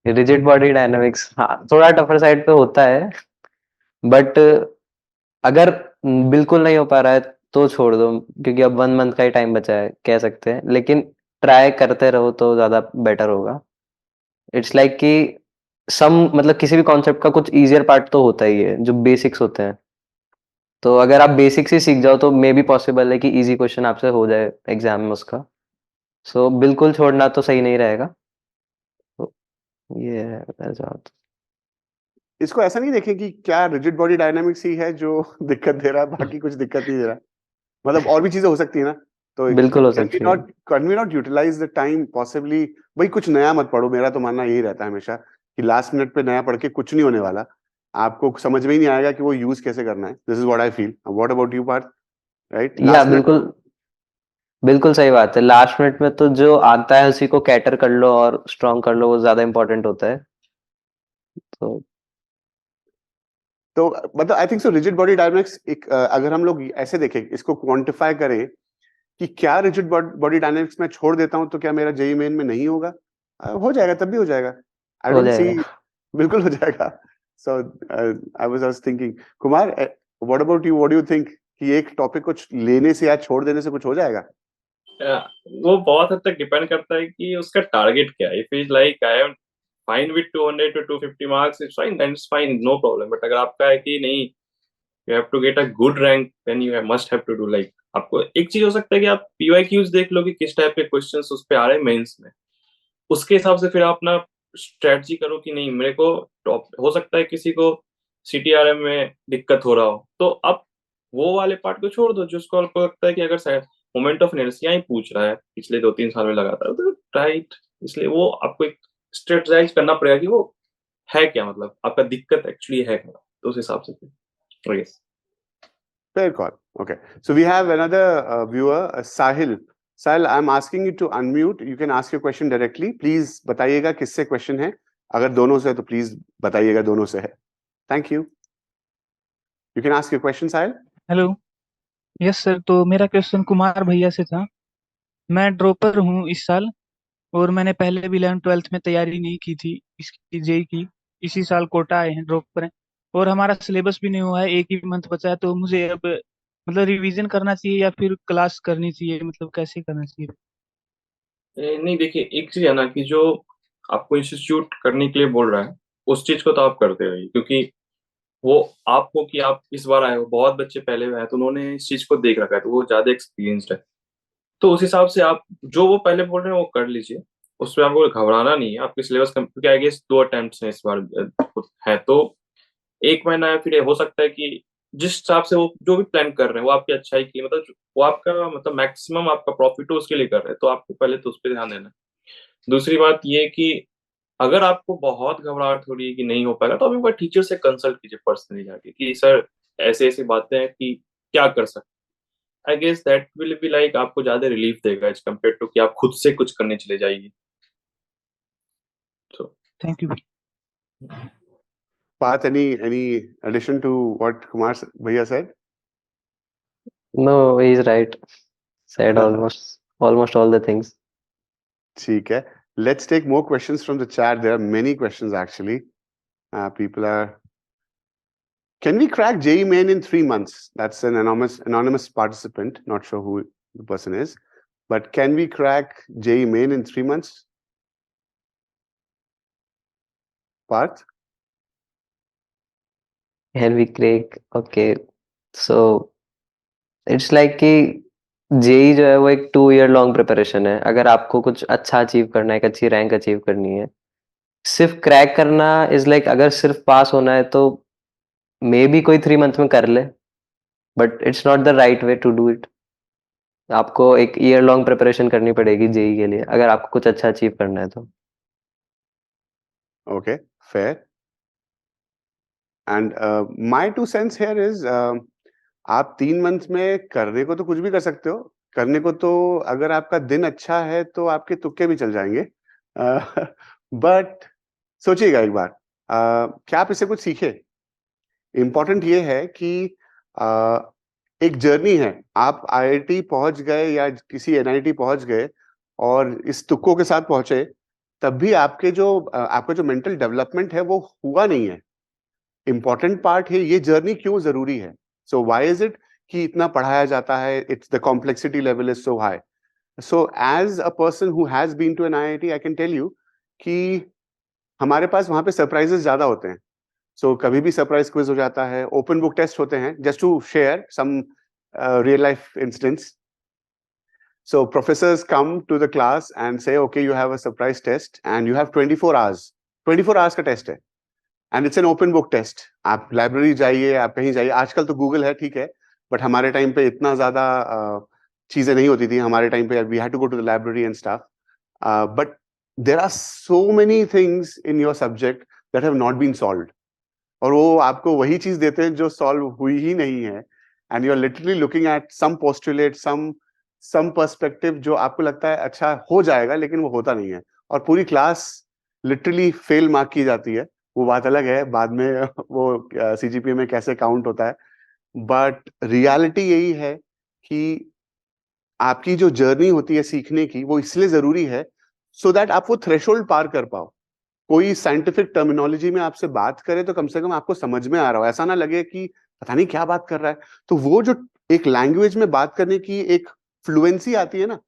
Speaker 2: Rigid body dynamics हाँ थोड़ा टफर साइड पे होता है. बट अगर बिल्कुल नहीं हो पा रहा है तो छोड़ दो, क्योंकि अब 1 मंथ का ही टाइम बचा है कह सकते हैं. लेकिन ट्राई करते रहो तो ज्यादा बेटर होगा. इट्स लाइक कि सम मतलब किसी भी कॉन्सेप्ट का कुछ इजियर पार्ट तो होता ही है जो बेसिक्स होते हैं. तो अगर आप बेसिक्स ही सीख जाओ तो मे बी पॉसिबल है कि इजी क्वेश्चन आपसे हो जाए एग्जाम में उसका. सो बिल्कुल छोड़ना तो सही नहीं रहेगा. तो ये है ऐसा.
Speaker 1: इसको ऐसा नहीं देखें कि क्या रिजिड बॉडी डायनामिक्स ही है जो दिक्कत दे रहा है, बाकी कुछ दिक्कत नहीं दे रहा. मतलब और भी चीजें हो सकती है ना. तो
Speaker 2: बिल्कुल हो
Speaker 1: कैन वी
Speaker 2: सकती है.
Speaker 1: Not can we not utilize the time possibly. भाई कुछ नया मत पढ़ो. मेरा तो मानना यही रहता है हमेशा कि लास्ट मिनट पे नया पढ़ के कुछ नहीं होने वाला. आपको समझ में ही नहीं आएगा कि वो यूज कैसे करना है. This is what I feel. What about you Parth? Right,
Speaker 2: या
Speaker 1: लास्ट मिनट.
Speaker 2: बिल्कुल बिल्कुल सही बात है. लास्ट मिनट में तो जो आता है उसी को कैटर कर लो और स्ट्रॉन्ग कर लो, वो ज्यादा इंपॉर्टेंट होता है. तो
Speaker 1: तो मतलब आई थिंक सो रिजिड बॉडी डायनामिक्स एक अगर हम लोग ऐसे देखें, इसको क्वांटिफाई करें कि क्या रिजिड बॉडी डायनामिक्स में छोड़ देता हूं तो क्या मेरा जेई मेन में नहीं होगा? हो जाएगा, तब भी हो जाएगा. आई
Speaker 2: हो
Speaker 1: डोंट सी.
Speaker 2: जाएगा.
Speaker 1: बिल्कुल हो जाएगा. So I was thinking Kumar, what about you? What do you think कि एक टॉपिक को लेने से या छोड़ देने से कुछ हो जाएगा?
Speaker 3: वो बहुत हद तक डिपेंड करता है कि उसका टारगेट क्या है. If is like I am fine with 200 to 250 marks, it's fine, then it's fine, no problem. But अगर आपका है कि नहीं, you have to get a good rank, then you must have to do like आपको एक चीज हो सकता है कि आप PYQs देख लो कि किस टाइप के क्वेश्चंस उस पे आ रहे हैं मेंस में, उसके हिसाब से फिर आप अपना स्ट्रेटजी करो कि नहीं मेरे को टॉप हो सकता है किसी को CTRM में दिक्कत हो रहा हो, तो आप वो वाले पार्ट को छोड़ दो जिसको आपको लगता है कि अगर शायद मोमेंट ऑफ इनर्शिया ही पूछ रहा है पिछले 2-3 साल में लगातार, तो राइट, इसलिए वो आपको एक स्ट्रेटजाइज करना पड़ेगा कि वो है क्या, मतलब आपका दिक्कत एक्चुअली है क्या, तो उस हिसाब से फिर yes.
Speaker 1: Fair call. Okay. So we have another viewer, Sahil. Sahil, I'm asking you to unmute. You can ask your question directly. Please बताइएगा किससे question है. अगर दोनों से है तो please बताइएगा दोनों से है. Thank you. You can ask your question, Sahil.
Speaker 5: Hello. Yes sir, तो मेरा क्वेश्चन कुमार भैया से था। मैं ड्रॉपर हूँ इस साल, और मैंने पहले भी 11th-12th में तैयारी नहीं की थी इसकी जेई की। इसी साल कोटा आए हैं, ड्रॉप पर हैं, और हमारा सिलेबस भी नहीं हुआ है, एक ही मंथ बचा है। तो मुझे अब मतलब रिवीजन करना चाहिए या फिर क्लास करनी चाहिए, मतलब कैसे करना चाहिए?
Speaker 3: नहीं देखिए, एक चीज है ना कि जो आपको इंस्टीट्यूट करने के लिए बोल रहा है उस चीज को तो आप करते रहिए, क्योंकि वो आपको कि आप इस बार आए हो, बहुत बच्चे पहले हुए हैं तो उन्होंने इस चीज को देख रखा है, तो वो ज्यादा एक्सपीरियंस्ड है। तो उस हिसाब से आप जो वो पहले बोल रहे हैं वो कर लीजिए, उसमें आपको घबराना नहीं है। आपके सिलेबस क्योंकि आई गेस 2 अटेम्प्ट्स हैं इस बार है, तो 1 महीना है, फिर ये हो सकता है कि जिस हिसाब से वो जो भी प्लान कर रहे हैं वो आपकी अच्छाई के लिए, मतलब वो आपका मतलब मैक्सिमम आपका प्रॉफिट हो उसके लिए कर रहे हैं, तो आपको पहले तो उस पर ध्यान देना है। दूसरी बात ये कि अगर आपको बहुत घबराहट हो रही है कि नहीं हो पाएगा, तो आप एक बार टीचर से कंसल्ट कीजिए पर्सनली जाके कि सर ऐसे ऐसी बातें हैं कि क्या कर सकते। I guess that will be like आपको ज्यादा रिलीफ देगा एज कम्पेयर टू कि आप खुद से कुछ करने चले जाइए। तो
Speaker 5: thank you.
Speaker 1: Parth, any addition to what Kumar Bhaiya said?
Speaker 2: No, he's right. Said almost all the things.
Speaker 1: ठीक है. Let's take more questions from the chat. There are many questions actually. People are. Can we crack JEE Main in 3 months? That's an anonymous participant. Not sure who the person is, but can we crack JEE Main in 3 months? Parth?
Speaker 2: Can we crack? Okay. So it's like कि जेई जो है वो एक 2 year लॉन्ग प्रिपरेशन है। अगर आपको कुछ अच्छा अचीव करना है, एक अच्छी रैंक अचीव करनी है, सिर्फ क्रैक करना इज लाइक अगर सिर्फ पास होना है तो मे बी कोई 3 month में कर ले, but it's not the right way to do it. आपको एक ईयर लॉन्ग प्रिपरेशन करनी पड़ेगी जेई के लिए अगर आपको कुछ अच्छा अचीव करना है तो।
Speaker 1: Okay, fair. And my 2 cents here is आप 3 मंथ में करने को तो कुछ भी कर सकते हो। करने को तो अगर आपका दिन अच्छा है तो आपके तुक्के भी चल जाएंगे। बट सोचिएगा एक बार, क्या आप इससे कुछ सीखे? इम्पोर्टेंट ये है कि एक जर्नी है। आप IIT पहुंच गए या किसी NIT पहुंच गए और इस तुक्कों के साथ पहुंचे, तब भी आपका जो मेंटल डेवलपमेंट है वो हुआ नहीं है। इम्पोर्टेंट पार्ट है ये जर्नी क्यों जरूरी है। सो व्हाई इज इट कि इतना पढ़ाया जाता है, it's the complexity level is so high. So as a person who has been to an IIT, I can tell you कि हमारे पास वहां पे सरप्राइजेस ज्यादा होते हैं। सो कभी भी सरप्राइज क्विज हो जाता है, ओपन बुक टेस्ट होते हैं। Just to share some real life instance, so professors come to the class and say, okay, you have a surprise test and you have 24 hours. 24 hours का टेस्ट है and it's an open book test. आप लाइब्रेरी जाइए, आप कहीं जाइए, आजकल तो गूगल है, ठीक है, बट हमारे टाइम पे इतना ज्यादा चीजें नहीं होती थी। हमारे टाइम पे we had to go to the library and stuff, but there are so many things in your subject that have not been solved, और वो आपको वही चीज देते हैं जो सॉल्व हुई ही नहीं है। And you are literally looking at some postulate, some perspective जो आपको लगता है अच्छा हो जाएगा, लेकिन वो होता नहीं है, और पूरी क्लास लिटरली फेल मार्क की जाती है। वो बात अलग है, बाद में वो CGPA में कैसे काउंट होता है, बट रियलिटी यही है कि आपकी जो जर्नी होती है सीखने की, वो इसलिए जरूरी है सो दैट आप वो थ्रेशोल्ड पार कर पाओ। कोई साइंटिफिक टर्मिनोलॉजी में आपसे बात करे तो कम से कम आपको समझ में आ रहा हो, ऐसा ना लगे कि पता नहीं क्या बात कर रहा है। तो वो जो एक लैंग्वेज में बात करने की एक फ्लुएंसी आती है ना,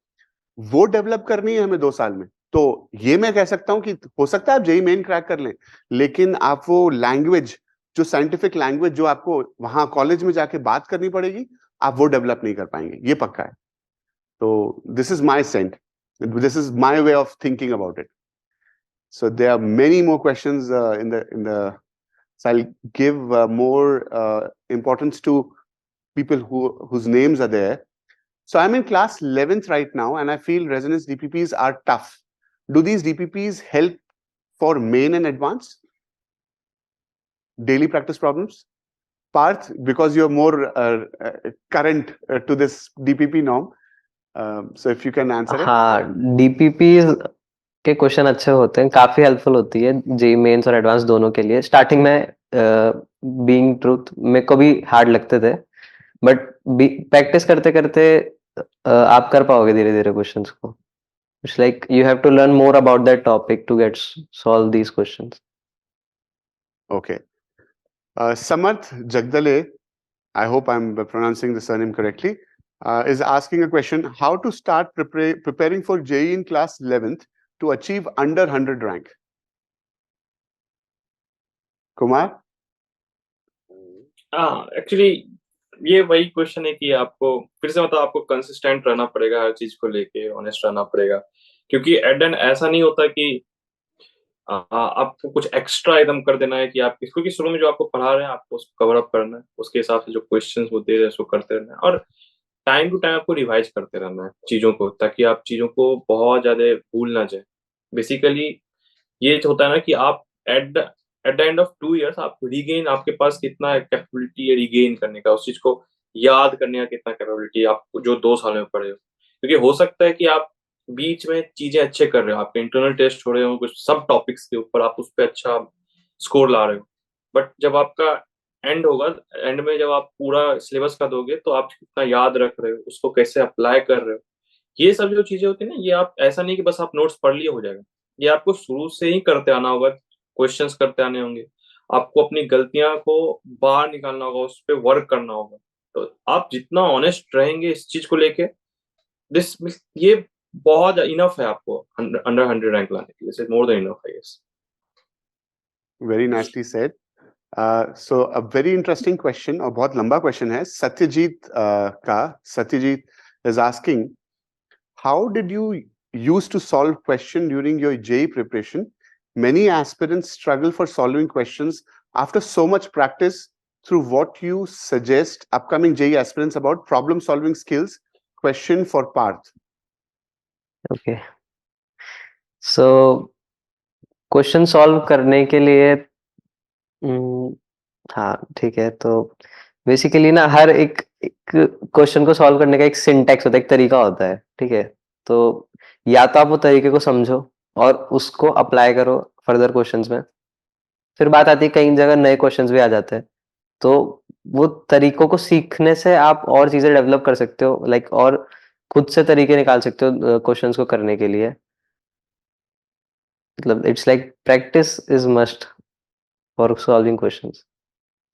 Speaker 1: वो डेवलप करनी है हमें 2 साल में। तो ये मैं कह सकता हूं कि हो सकता है आप JEE मेन क्रैक कर लें, लेकिन आप वो लैंग्वेज, जो साइंटिफिक लैंग्वेज जो आपको वहां कॉलेज में जाके बात करनी पड़ेगी, आप वो डेवलप नहीं कर पाएंगे, ये पक्का है। तो this is my cent, this is my way of thinking about it. So there are many more questions in the. So I'll give more importance to people whose names are there. So I'm in class 11th right now, and I feel resonance DPPs are tough. Do these DPPs help for main and advanced daily practice problems? Parth, because you're more current to this DPP norm, so if you can answer it.
Speaker 2: हाँ, DPPs के क्वेश्चन अच्छे होते हैं, काफी हेल्पफुल होती है जेई मेंस और एडवांस दोनों के लिए. स्टार्टिंग में बीइंग ट्रूथ मेरे को भी हार्ड लगते थे, बट प्रैक्टिस करते करते आप कर पाओगे धीरे धीरे क्वेश्चंस को. It's like you have to learn more about that topic to get solve these questions.
Speaker 1: Okay. Samarth Jagdale, I hope I'm pronouncing the surname correctly, is asking a question: how to start preparing for JEE in class 11th to achieve under 100 rank? Kumar?
Speaker 3: हाँ, एक्चुअली ये वही क्वेश्चन है कि आपको फिर से मतलब आपको कंसिस्टेंट रहना पड़ेगा, हर चीज को लेके ऑनेस्ट रहना पड़ेगा, क्योंकि एट एंड ऐसा नहीं होता कि आपको कुछ एक्स्ट्रा एकदम कर देना है कि आप, क्योंकि शुरू में जो आपको पढ़ा रहे हैं आपको उसको कवर अप करना है, उसके हिसाब से जो क्वेश्चंस वो दे रहे हैं उसको करते रहना है, और टाइम टू टाइम आपको रिवाइज करते रहना है चीजों को, ताकि आप चीजों को बहुत ज्यादा भूल ना जाए. बेसिकली ये होता है ना कि आप eight the end of 2 years आप रीगेन, आपके पास कितना कैपेबिलिटी है रीगेन करने का, उस चीज को याद करने का कितना कैपेबिलिटी है आपको जो 2 साल में पढ़े हो. क्योंकि हो सकता है कि आप बीच में चीजें अच्छे कर रहे हो, आपके इंटरनल टेस्ट हो रहे हो कुछ सब टॉपिक्स के ऊपर, आप उस पर अच्छा स्कोर ला रहे हो, बट जब आपका एंड होगा, एंड में जब आप पूरा सिलेबस का दोगे तो आप कितना याद रख रहे हो, उसको कैसे अप्लाई कर रहे हो, ये सब जो चीजें होती है ना, ये आप ऐसा नहीं कि बस आप नोट्स पढ़ लिए हो जाएगा, ये आपको शुरू से ही करते आना होगा, क्वेश्चंस करते आने होंगे, आपको अपनी गलतियां को बाहर निकालना होगा, उस पर वर्क करना होगा. तो आप जितना ऑनेस्ट रहेंगे इस चीज को लेके, ये बहुत इनफ है आपको अंडर 100 रैंक लाने के लिए, more than enough I guess.
Speaker 1: Very nicely said. So a very interesting question, और बहुत लंबा question है. Satyajit is asking, how did you used to solve question during your JEE preparation? Many aspirants struggle for solving questions after so much practice. Through what you suggest upcoming JEE aspirants about problem solving skills? Question for Parth.
Speaker 2: Okay, so question solve करने के लिए हाँ ठीक है. तो बेसिकली ना हर एक क्वेश्चन को सॉल्व करने का एक सिंटैक्स होता है, एक तरीका होता है, ठीक है. तो या तो आप वो तरीके को समझो और उसको अप्लाई करो फर्दर क्वेश्चंस में. फिर बात आती है कई जगह नए क्वेश्चंस भी आ जाते हैं, तो वो तरीकों को सीखने से आप और चीजें डेवलप कर सकते हो, लाइक और खुद से तरीके निकाल सकते हो क्वेश्चंस को करने के लिए. मतलब it's like practice is must for solving questions.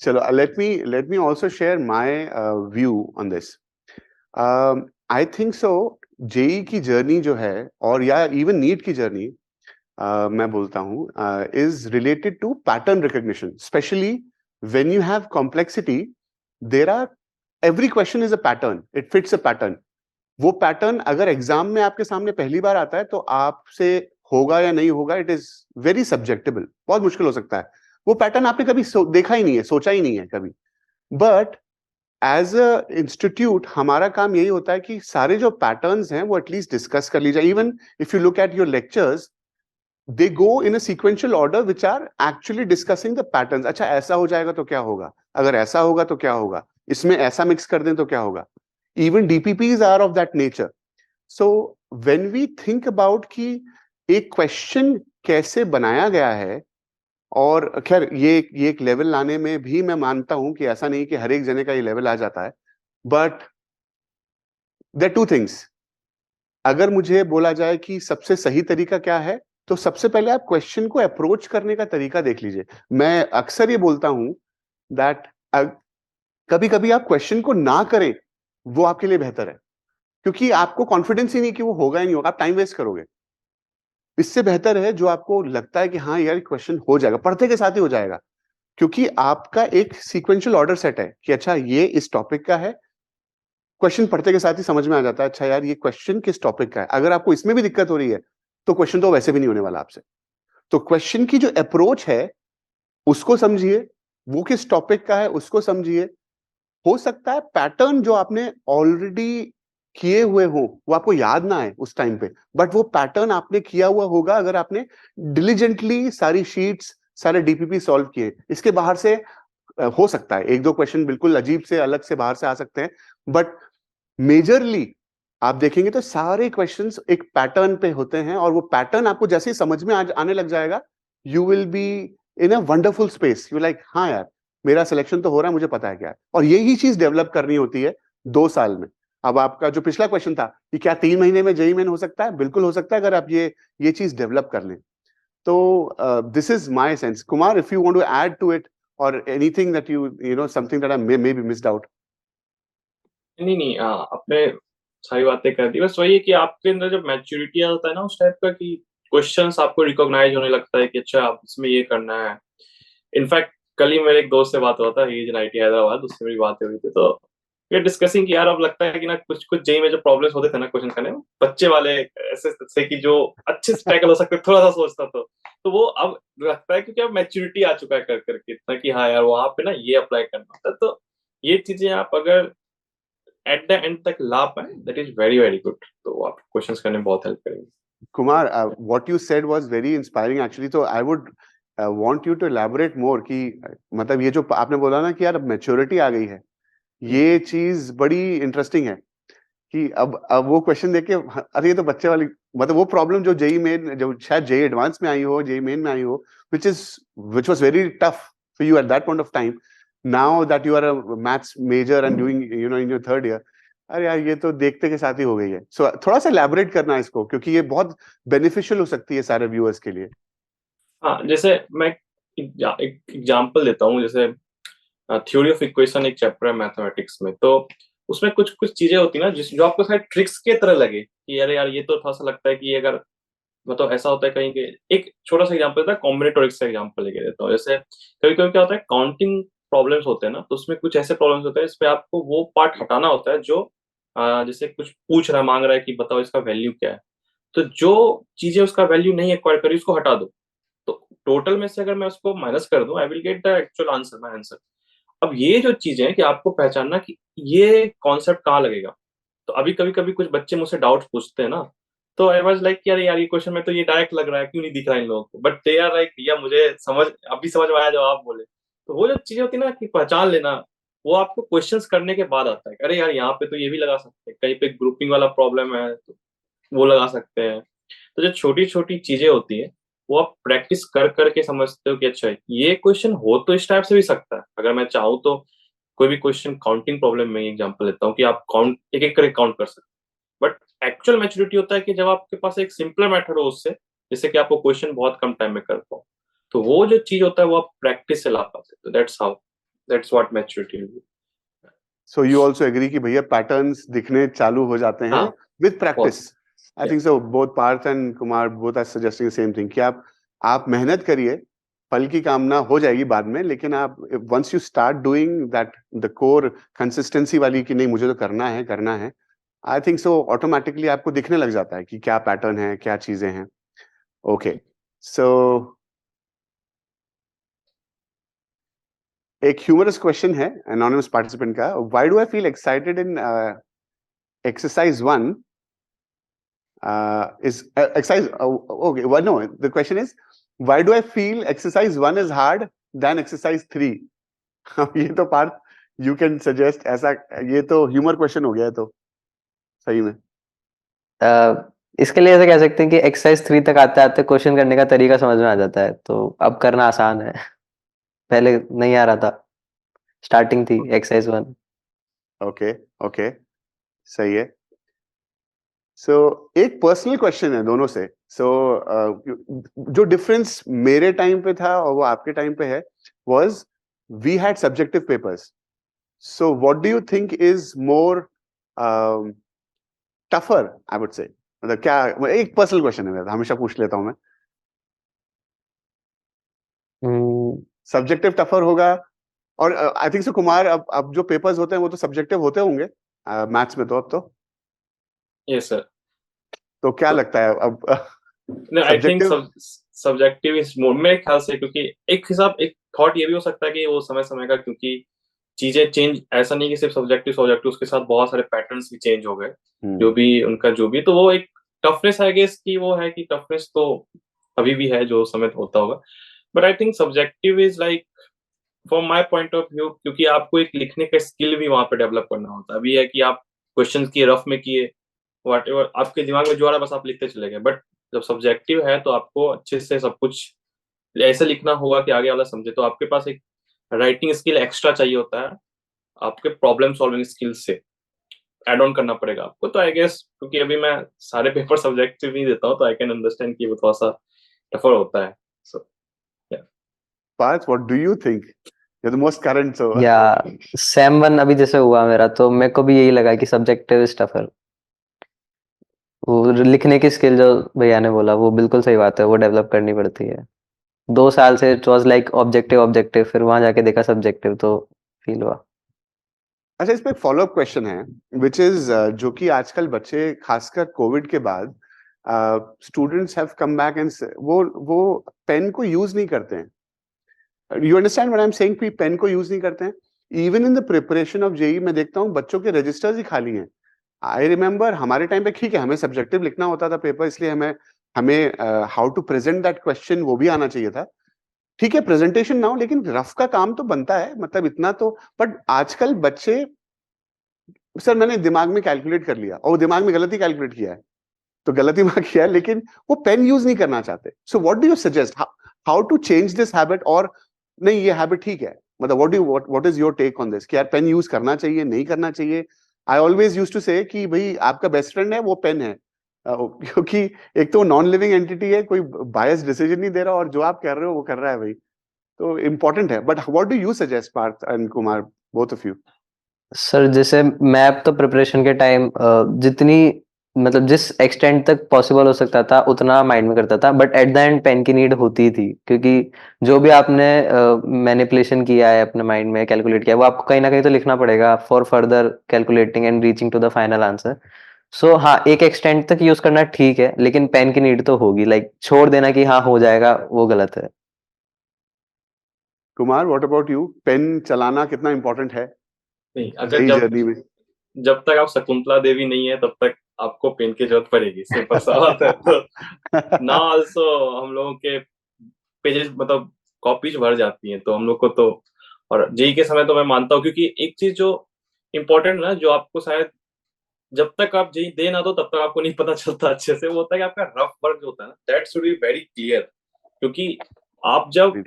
Speaker 1: Chalo, let me also share my view on this. I think so. JEE की जर्नी जो है, और या इवन नीट की जर्नी, मैं बोलता हूँ, is related to pattern recognition. Especially when you have complexity, every question is a pattern. It fits a pattern. वो पैटर्न अगर एग्जाम में आपके सामने पहली बार आता है तो आपसे होगा या नहीं होगा, इट इज वेरी सब्जेक्टिबल, बहुत मुश्किल हो सकता है. वो पैटर्न आपने कभी देखा ही नहीं है, सोचा ही नहीं है कभी. बट एज अ इंस्टीट्यूट हमारा काम यही होता है कि सारे जो पैटर्न्स हैं वो एटलीस्ट डिस्कस कर लीजिए. Even if you look at your lectures, they go in a sequential order which are actually discussing the patterns. अच्छा, ऐसा हो जाएगा तो क्या होगा, अगर ऐसा होगा तो क्या होगा, इसमें ऐसा मिक्स कर दें तो क्या होगा. Even DPPs are of that nature. So when we think about कि एक क्वेश्चन कैसे बनाया गया है, और खैर ये एक लेवल लाने में भी मैं मानता हूं कि ऐसा नहीं कि हर एक जने का ये लेवल आ जाता है, बट देयर टू थिंग्स. अगर मुझे बोला जाए कि सबसे सही तरीका क्या है, तो सबसे पहले आप क्वेश्चन को अप्रोच करने का तरीका देख लीजिए. मैं अक्सर ये बोलता हूं दैट कभी कभी आप क्वेश्चन को ना करें, वो आपके लिए बेहतर है, क्योंकि आपको कॉन्फिडेंस ही नहीं कि वो होगा ही नहीं होगा, आप टाइम वेस्ट करोगे. इससे बेहतर है जो आपको लगता है कि हाँ यार क्वेश्चन हो जाएगा, पढ़ते के साथ ही हो जाएगा, क्योंकि आपका एक सीक्वेंशियल ऑर्डर सेट है कि अच्छा ये इस टॉपिक का है, क्वेश्चन पढ़ते के साथ ही समझ में आ जाता है, अच्छा यार ये क्वेश्चन किस टॉपिक का है। अगर आपको इसमें भी दिक्कत हो रही है तो क्वेश्चन तो वैसे भी नहीं होने वाला आपसे। तो क्वेश्चन की जो अप्रोच है उसको समझिए, वो किस टॉपिक का है उसको समझिए। हो सकता है पैटर्न जो आपने ऑलरेडी किए हुए हो वो आपको याद ना आए उस टाइम पे, बट वो पैटर्न आपने किया हुआ होगा अगर आपने डिलीजेंटली सारी शीट्स, सारे डीपीपी सॉल्व किए। इसके बाहर से हो सकता है एक दो क्वेश्चन बिल्कुल अजीब से अलग से बाहर से आ सकते हैं, बट मेजरली आप देखेंगे तो सारे क्वेश्चंस एक पैटर्न पे होते हैं, और वो पैटर्न आपको जैसे ही समझ में आने लग जाएगा, you will be in a wonderful space. You like हाँ यार मेरा सिलेक्शन तो हो रहा है, मुझे पता है क्या है। और यही चीज डेवलप करनी होती है 2 साल में। अब आपका जो पिछला क्वेश्चन था कि क्या 3 महीने में जेईई मेन हो सकता है, बिल्कुल हो सकता है अगर आप ये चीज डेवलप कर लें तो। This is my sense. Kumar, if you want to add to it और anything that you know something that I may be missed out.
Speaker 3: नहीं नहीं, आपने सारी बातें कर दी। बस वही है कि आपके अंदर जब मैच्योरिटी आ जाता है ना उस टाइप का, कि क्वेश्चंस आपको रिकॉग्नाइज होने लगता है कि अच्छा आप इसमें ये करना है। इनफैक्ट कल ही मेरे एक दोस्त से बात हुआ था, he is in IT Hyderabad, उससे मेरी बात हो रही थी, तो ये डिस्कसिंग कि यार अब लगता है कि ना कुछ कुछ जेई में जो प्रॉब्लम्स होते थे ना क्वेश्चन करने में, बच्चे वाले ऐसे से कि जो अच्छे से टैकल हो सकते, थोड़ा सा सोचता तो वो अब लगता है क्योंकि अब मैच्योरिटी आ चुका है कर करके इतना कि हाँ यार वहां पे ना ये अप्लाई करना होता है। तो ये चीजें आप अगर एट द एंड तक ला पाए, that is very very good. तो आप क्वेश्चंस करने में बहुत हेल्प करेंगे।
Speaker 1: Kumar, what you said was very inspiring actually. So I would want you to elaborate more कि मतलब ये जो आपने बोला ना कि यार अब मैच्योरिटी आ गई है, ये चीज बड़ी इंटरेस्टिंग है कि अब वो क्वेश्चन देख के अरे ये तो बच्चे वाली, मतलब वो प्रॉब्लम जो जेई मेन, जो शायद जेई एडवांस में आई हो, जेई मेन में आई हो, which was very tough for you at that point of time. Now that you are a maths major and doing in your third year, अरे यार ये तो देखते के साथ ही हो गई है। सो थोड़ा सा elaborate करना है इसको, क्योंकि ये बहुत बेनिफिशियल हो सकती है सारे व्यूअर्स के लिए।
Speaker 3: हाँ, जैसे मैं एक एग्जांपल देता हूँ। जैसे थ्योरी ऑफ इक्वेशन एक चैप्टर है मैथमेटिक्स में, तो उसमें कुछ कुछ चीजें होती है ना जिस जो आपको शायद ट्रिक्स के तरह लगे कि अरे यार ये तो थोड़ा सा लगता है कि अगर मतलब ऐसा होता है कहीं के। एक छोटा सा एग्जांपल था, कॉम्बिनेटोरिक्स का एग्जांपल लेके देता हूँ। जैसे कभी कभी क्या होता है, काउंटिंग प्रॉब्लम्स होते हैं ना, तो उसमें कुछ ऐसे प्रॉब्लम्स होते हैं इस पे आपको वो पार्ट हटाना होता है जो जैसे कुछ पूछ रहा है, मांग रहा है कि बताओ इसका वैल्यू क्या है। तो जो चीजें उसका वैल्यू नहीं एक्वायर करी उसको हटा दो। तो टोटल में से अगर मैं उसको माइनस कर दूं, I will get the actual answer, my answer. अब ये जो चीजें हैं कि आपको पहचानना कि ये कॉन्सेप्ट कहाँ लगेगा। तो अभी कभी कभी कुछ बच्चे मुझसे डाउट पूछते हैं ना, तो आई वाज लाइक यार यार ये क्वेश्चन में तो ये डायरेक्ट लग रहा है, क्यों नहीं दिख रहा है इन लोगों को। बट दे आर लाइक भैया मुझे समझ अभी समझ में आया जब आप बोले। तो वो जो चीजें होती है ना कि पहचान लेना, वो आपको क्वेश्चंस करने के बाद आता है। अरे यार यहाँ पे तो ये भी लगा सकते हैं, कहीं पे ग्रुपिंग वाला प्रॉब्लम है तो वो लगा सकते हैं। तो जो छोटी छोटी चीजें होती है वो आप प्रैक्टिस कर करके समझते हो कि अच्छा ये क्वेश्चन हो तो इस टाइप से भी सकता है। अगर मैं चाहूँ तो कोई भी क्वेश्चन काउंटिंग प्रॉब्लम में एग्जांपल लेता हूँ कि आप काउंट एक एक करके काउंट कर सकते हैं। बट एक्चुअल मैच्योरिटी होता है कि जब आपके पास एक सिंपलर मेथड हो उससे, जैसे कि आपको क्वेश्चन बहुत कम टाइम में कर पाओ। तो वो जो चीज होता है वो आप प्रैक्टिस से ला पाते हो। तो that's what maturity is.
Speaker 1: So you also agree कि भैया पैटर्न्स दिखने चालू हो जाते हैं
Speaker 3: हाँ,
Speaker 1: विद प्रैक्टिस।
Speaker 3: बहुत।
Speaker 1: I think so both Parth and Kumar both are suggesting same thing कि आप मेहनत करिए, फल की कामना हो जाएगी बाद में, लेकिन आप once you start doing that, the core consistency वाली कि नहीं मुझे तो करना है, आई थिंक सो ऑटोमेटिकली आपको दिखने लग जाता है कि क्या पैटर्न है, क्या चीजें हैं। ओके, सो एक ह्यूमरस क्वेश्चन है एनोनिमस पार्टिसिपेंट का, why do I feel excited in exercise 1 is exercise okay, well no, the question is why do I feel exercise 1 is hard than exercise 3? ये तो पार्थ you can suggest ऐसा, ये तो ह्यूमर क्वेश्चन हो गया है तो सही में।
Speaker 2: इसके लिए ऐसे कह सकते हैं कि एक्सरसाइज 3 तक आते आते क्वेश्चन करने का तरीका समझ में आ जाता है, तो अब करना आसान है। पहले नहीं आ रहा था, स्टार्टिंग थी एक्सरसाइज 1।
Speaker 1: ओके ओके, सही है। सो एक पर्सनल क्वेश्चन है दोनों से। सो जो डिफरेंस मेरे टाइम पे था और वो आपके टाइम पे है was we had subjective papers. So what do you think is more tougher, I would say? मतलब क्या, एक पर्सनल क्वेश्चन है मेरा, हमेशा पूछ लेता हूं मैं। सब्जेक्टिव टफर होगा, और आई थिंक सो कुमार अब जो पेपर्स होते हैं वो तो सब्जेक्टिव होते होंगे, मैथ्स में तो अब तो
Speaker 3: यस सर।
Speaker 1: तो क्या लगता है अब
Speaker 3: I think
Speaker 1: subjective?
Speaker 3: Subjective is more, मेरे ख्याल से, क्योंकि एक थॉट ये भी हो सकता है कि वो समय समय का, क्योंकि चीजें चेंज, ऐसा नहीं कि सिर्फ सब्जेक्टिव सब्जेक्टिव, उसके साथ बहुत सारे पैटर्न्स भी चेंज हो गए, जो भी उनका जो भी, तो वो एक टफनेस आई गेस की वो है कि टफनेस तो अभी भी है जो समय होता होगा। But I think subjective is like, from my point of view, क्योंकि आपको एक लिखने का स्किल भी वहां पे डेवलप करना होता है। अभी है कि आप क्वेश्चन किए, रफ में किए, वट एवर आपके दिमाग में जो आ रहा है बस आप लिखते चले गए। बट जब सब्जेक्टिव है तो आपको अच्छे से सब कुछ ऐसे लिखना होगा कि आगे वाला समझे, तो आपके पास एक राइटिंग स्किल एक्स्ट्रा चाहिए होता है, आपके प्रॉब्लम सॉल्विंग स्किल से एड ऑन करना पड़ेगा आपको। तो आई गेस क्योंकि अभी मैं सारे पेपर सब्जेक्टिव नहीं देता हूँ, तो आई कैन अंडरस्टैंड कि वो थोड़ा सा टफर होता है। सो
Speaker 1: Parth, what do you think? You're the most current, so
Speaker 2: या सेम वन अभी जैसे हुआ मेरा, तो मेरे को भी यही लगा कि सब्जेक्टिव इज टफर। वो लिखने की स्किल जो भैया ने बोला वो बिल्कुल सही बात है, वो डेवलप करनी पड़ती है। 2 साल से it was like objective objective, फिर वहां जाके देखा सब्जेक्टिव तो फील हुआ।
Speaker 1: अच्छा, इसमें एक फॉलोअप क्वेश्चन है विच इज जो कि आजकल बच्चे खासकर कोविड के बाद स्टूडेंट्स हैव कम बैक एंड वो पेन को यूज नहीं करते हैं। You understand what I am saying? कि पेन को यूज नहीं करते हैं। Even in the preparation of JEE मैं देखता हूँ बच्चों के रजिस्टर्स ही खाली हैं। आई रिमेम्बर हमारे टाइम पे ठीक है, हमें सब्जेक्टिव लिखना होता था पेपर, इसलिए हमें हमें how to present that question वो भी आना चाहिए था। ठीक है, प्रेजेंटेशन ना हो, लेकिन रफ का काम तो बनता है, मतलब इतना तो। बट आजकल बच्चे, सर मैंने दिमाग में कैलकुलेट कर लिया और वो दिमाग में गलती कैलकुलेट किया है, तो गलती वहां किया है, लेकिन वो पेन यूज नहीं करना चाहते। So what do you suggest, how to change this habit? और नहीं, ये हैबिट ठीक है, मतलब what is your take on this कि यार पेन यूज करना चाहिए नहीं करना चाहिए? आई ऑलवेज यूज टू से कि भाई आपका बेस्ट फ्रेंड है वो पेन है, क्योंकि एक तो नॉन लिविंग एंटिटी है, कोई बायस डिसीजन नहीं दे रहा, और जो आप कर रहे हो वो कर रहा है भाई, तो इम्पोर्टेंट है। But what do you suggest, Parth and Kumar, both of you?
Speaker 2: Sir जैसे मैप तो प्रिपरेशन के टाइम जितनी मतलब जिस एक्सटेंट तक पॉसिबल हो सकता था उतना माइंड में करता था, but at the end pen की नीड होती थी, क्योंकि जो भी आपने मैनिपुलेशन किया है अपने माइंड में, कैलकुलेट किया है, वो आपको कहीं ना कहीं तो लिखना पड़ेगा for further calculating and reaching to the final answer. So हाँ, एक एक्सटेंट तक यूज करना ठीक है, लेकिन पेन की नीड तो होगी। लाइक छोड़ देना कि हाँ हो जाएगा, वो गलत है।
Speaker 1: Kumar, what about you? Pen चलाना कितना इंपॉर्टेट है
Speaker 3: नहीं, अगर
Speaker 1: नई
Speaker 3: जब
Speaker 1: जर्नी में?
Speaker 3: जब तक आप शकुंतला देवी नहीं है तब तक आपको पेन की जरूरत पड़ेगी, सिंपल सा बात है। तो ना आल्सो हम लोगों के पेजेस, मतलब कॉपीज भर जाती हैं, तो हम लोग को तो, और जेई के समय तो मैं मानता हूँ, क्योंकि एक चीज जो इम्पोर्टेंट ना, जो आपको शायद जब तक आप जेई दे ना दो तब तक आपको नहीं पता चलता अच्छे से, वो होता है कि आपका रफ वर्क जो होता है ना, that should be very clear. क्योंकि आप जब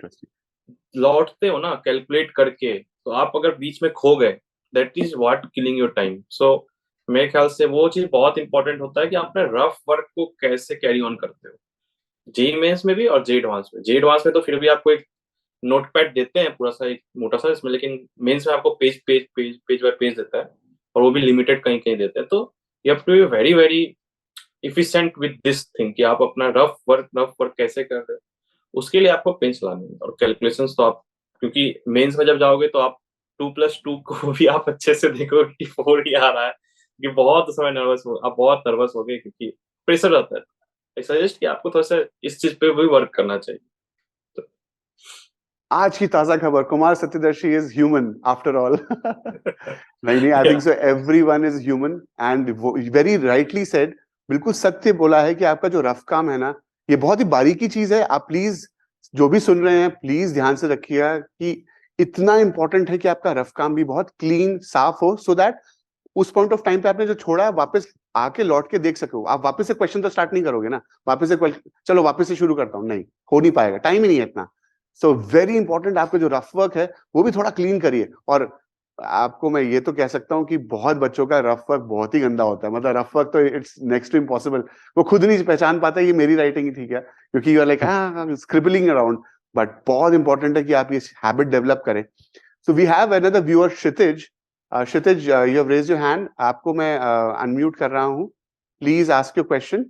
Speaker 3: लौटते हो ना कैलकुलेट करके, तो आप अगर बीच में खो गए, that is what killing your time. So मेरे ख्याल से वो चीज बहुत इंपॉर्टेंट होता है कि आप अपने रफ वर्क को कैसे कैरी ऑन करते हो, जेई मेंस में भी और जेई एडवांस में। जेई एडवांस में तो फिर भी आपको एक नोटपैड देते हैं पूरा सा, एक मोटा सा इसमें, लेकिन मेंस में आपको page page page page bye page देता है, और वो भी लिमिटेड कहीं कहीं देते हैं। तो you have to be very very efficient with this thing कि आप अपना रफ वर्क कैसे कर रहे हो, उसके लिए आपको पेन चलानी है। और कैलकुलेशंस तो आप, क्योंकि मेंस में जब जाओगे तो आप 2+2 को भी आप अच्छे से देखोगे कि 4 ही आ रहा है, कि बहुत समय नर्वस हो, आप बहुत नर्वस हो गए, क्योंकि प्रेशर रहता है। आई सजेस्ट कि आपको थोड़ा सा इस चीज पे भी वर्क करना चाहिए। तो
Speaker 1: आज की ताजा खबर, Kumar Satyadarshi is human after all. नहीं नहीं, I think
Speaker 3: yeah,
Speaker 1: so, everyone is human and very rightly said. बिल्कुल सत्य बोला है कि आपका जो रफ काम है ना, ये बहुत ही बारीकी चीज है। आप प्लीज, जो भी सुन रहे हैं, प्लीज ध्यान से रखिएगा कि इतना इंपॉर्टेंट है कि आपका रफ काम भी बहुत क्लीन साफ हो, सो दैट उस पॉइंट ऑफ टाइम पे आपने जो छोड़ा है वापस आके लौट के देख सको। आप वापस से क्वेश्चन तो स्टार्ट नहीं करोगे ना, वापस से चलो वापस से शुरू करता हूँ, नहीं हो नहीं पाएगा, टाइम ही नहीं है इतना। सो वेरी इंपॉर्टेंट, आपका जो रफ वर्क है वो भी थोड़ा क्लीन करिए। और आपको मैं ये तो कह सकता हूँ कि बहुत बच्चों का रफ वर्क बहुत ही गंदा होता है, मतलब रफ वर्क तो इट्स नेक्स्ट टू इम्पॉसिबल। वो खुद नहीं पहचान पाता ये मेरी राइटिंग ही थी क्या, क्योंकि you are like scribbling around. But बहुत इंपॉर्टेंट है कि आप ये हैबिट डेवलप करें। So we have another viewer, Kshitij. Kshitij, you have raised your hand, आपको मैं अनम्यूट कर रहा हूँ, please ask your question.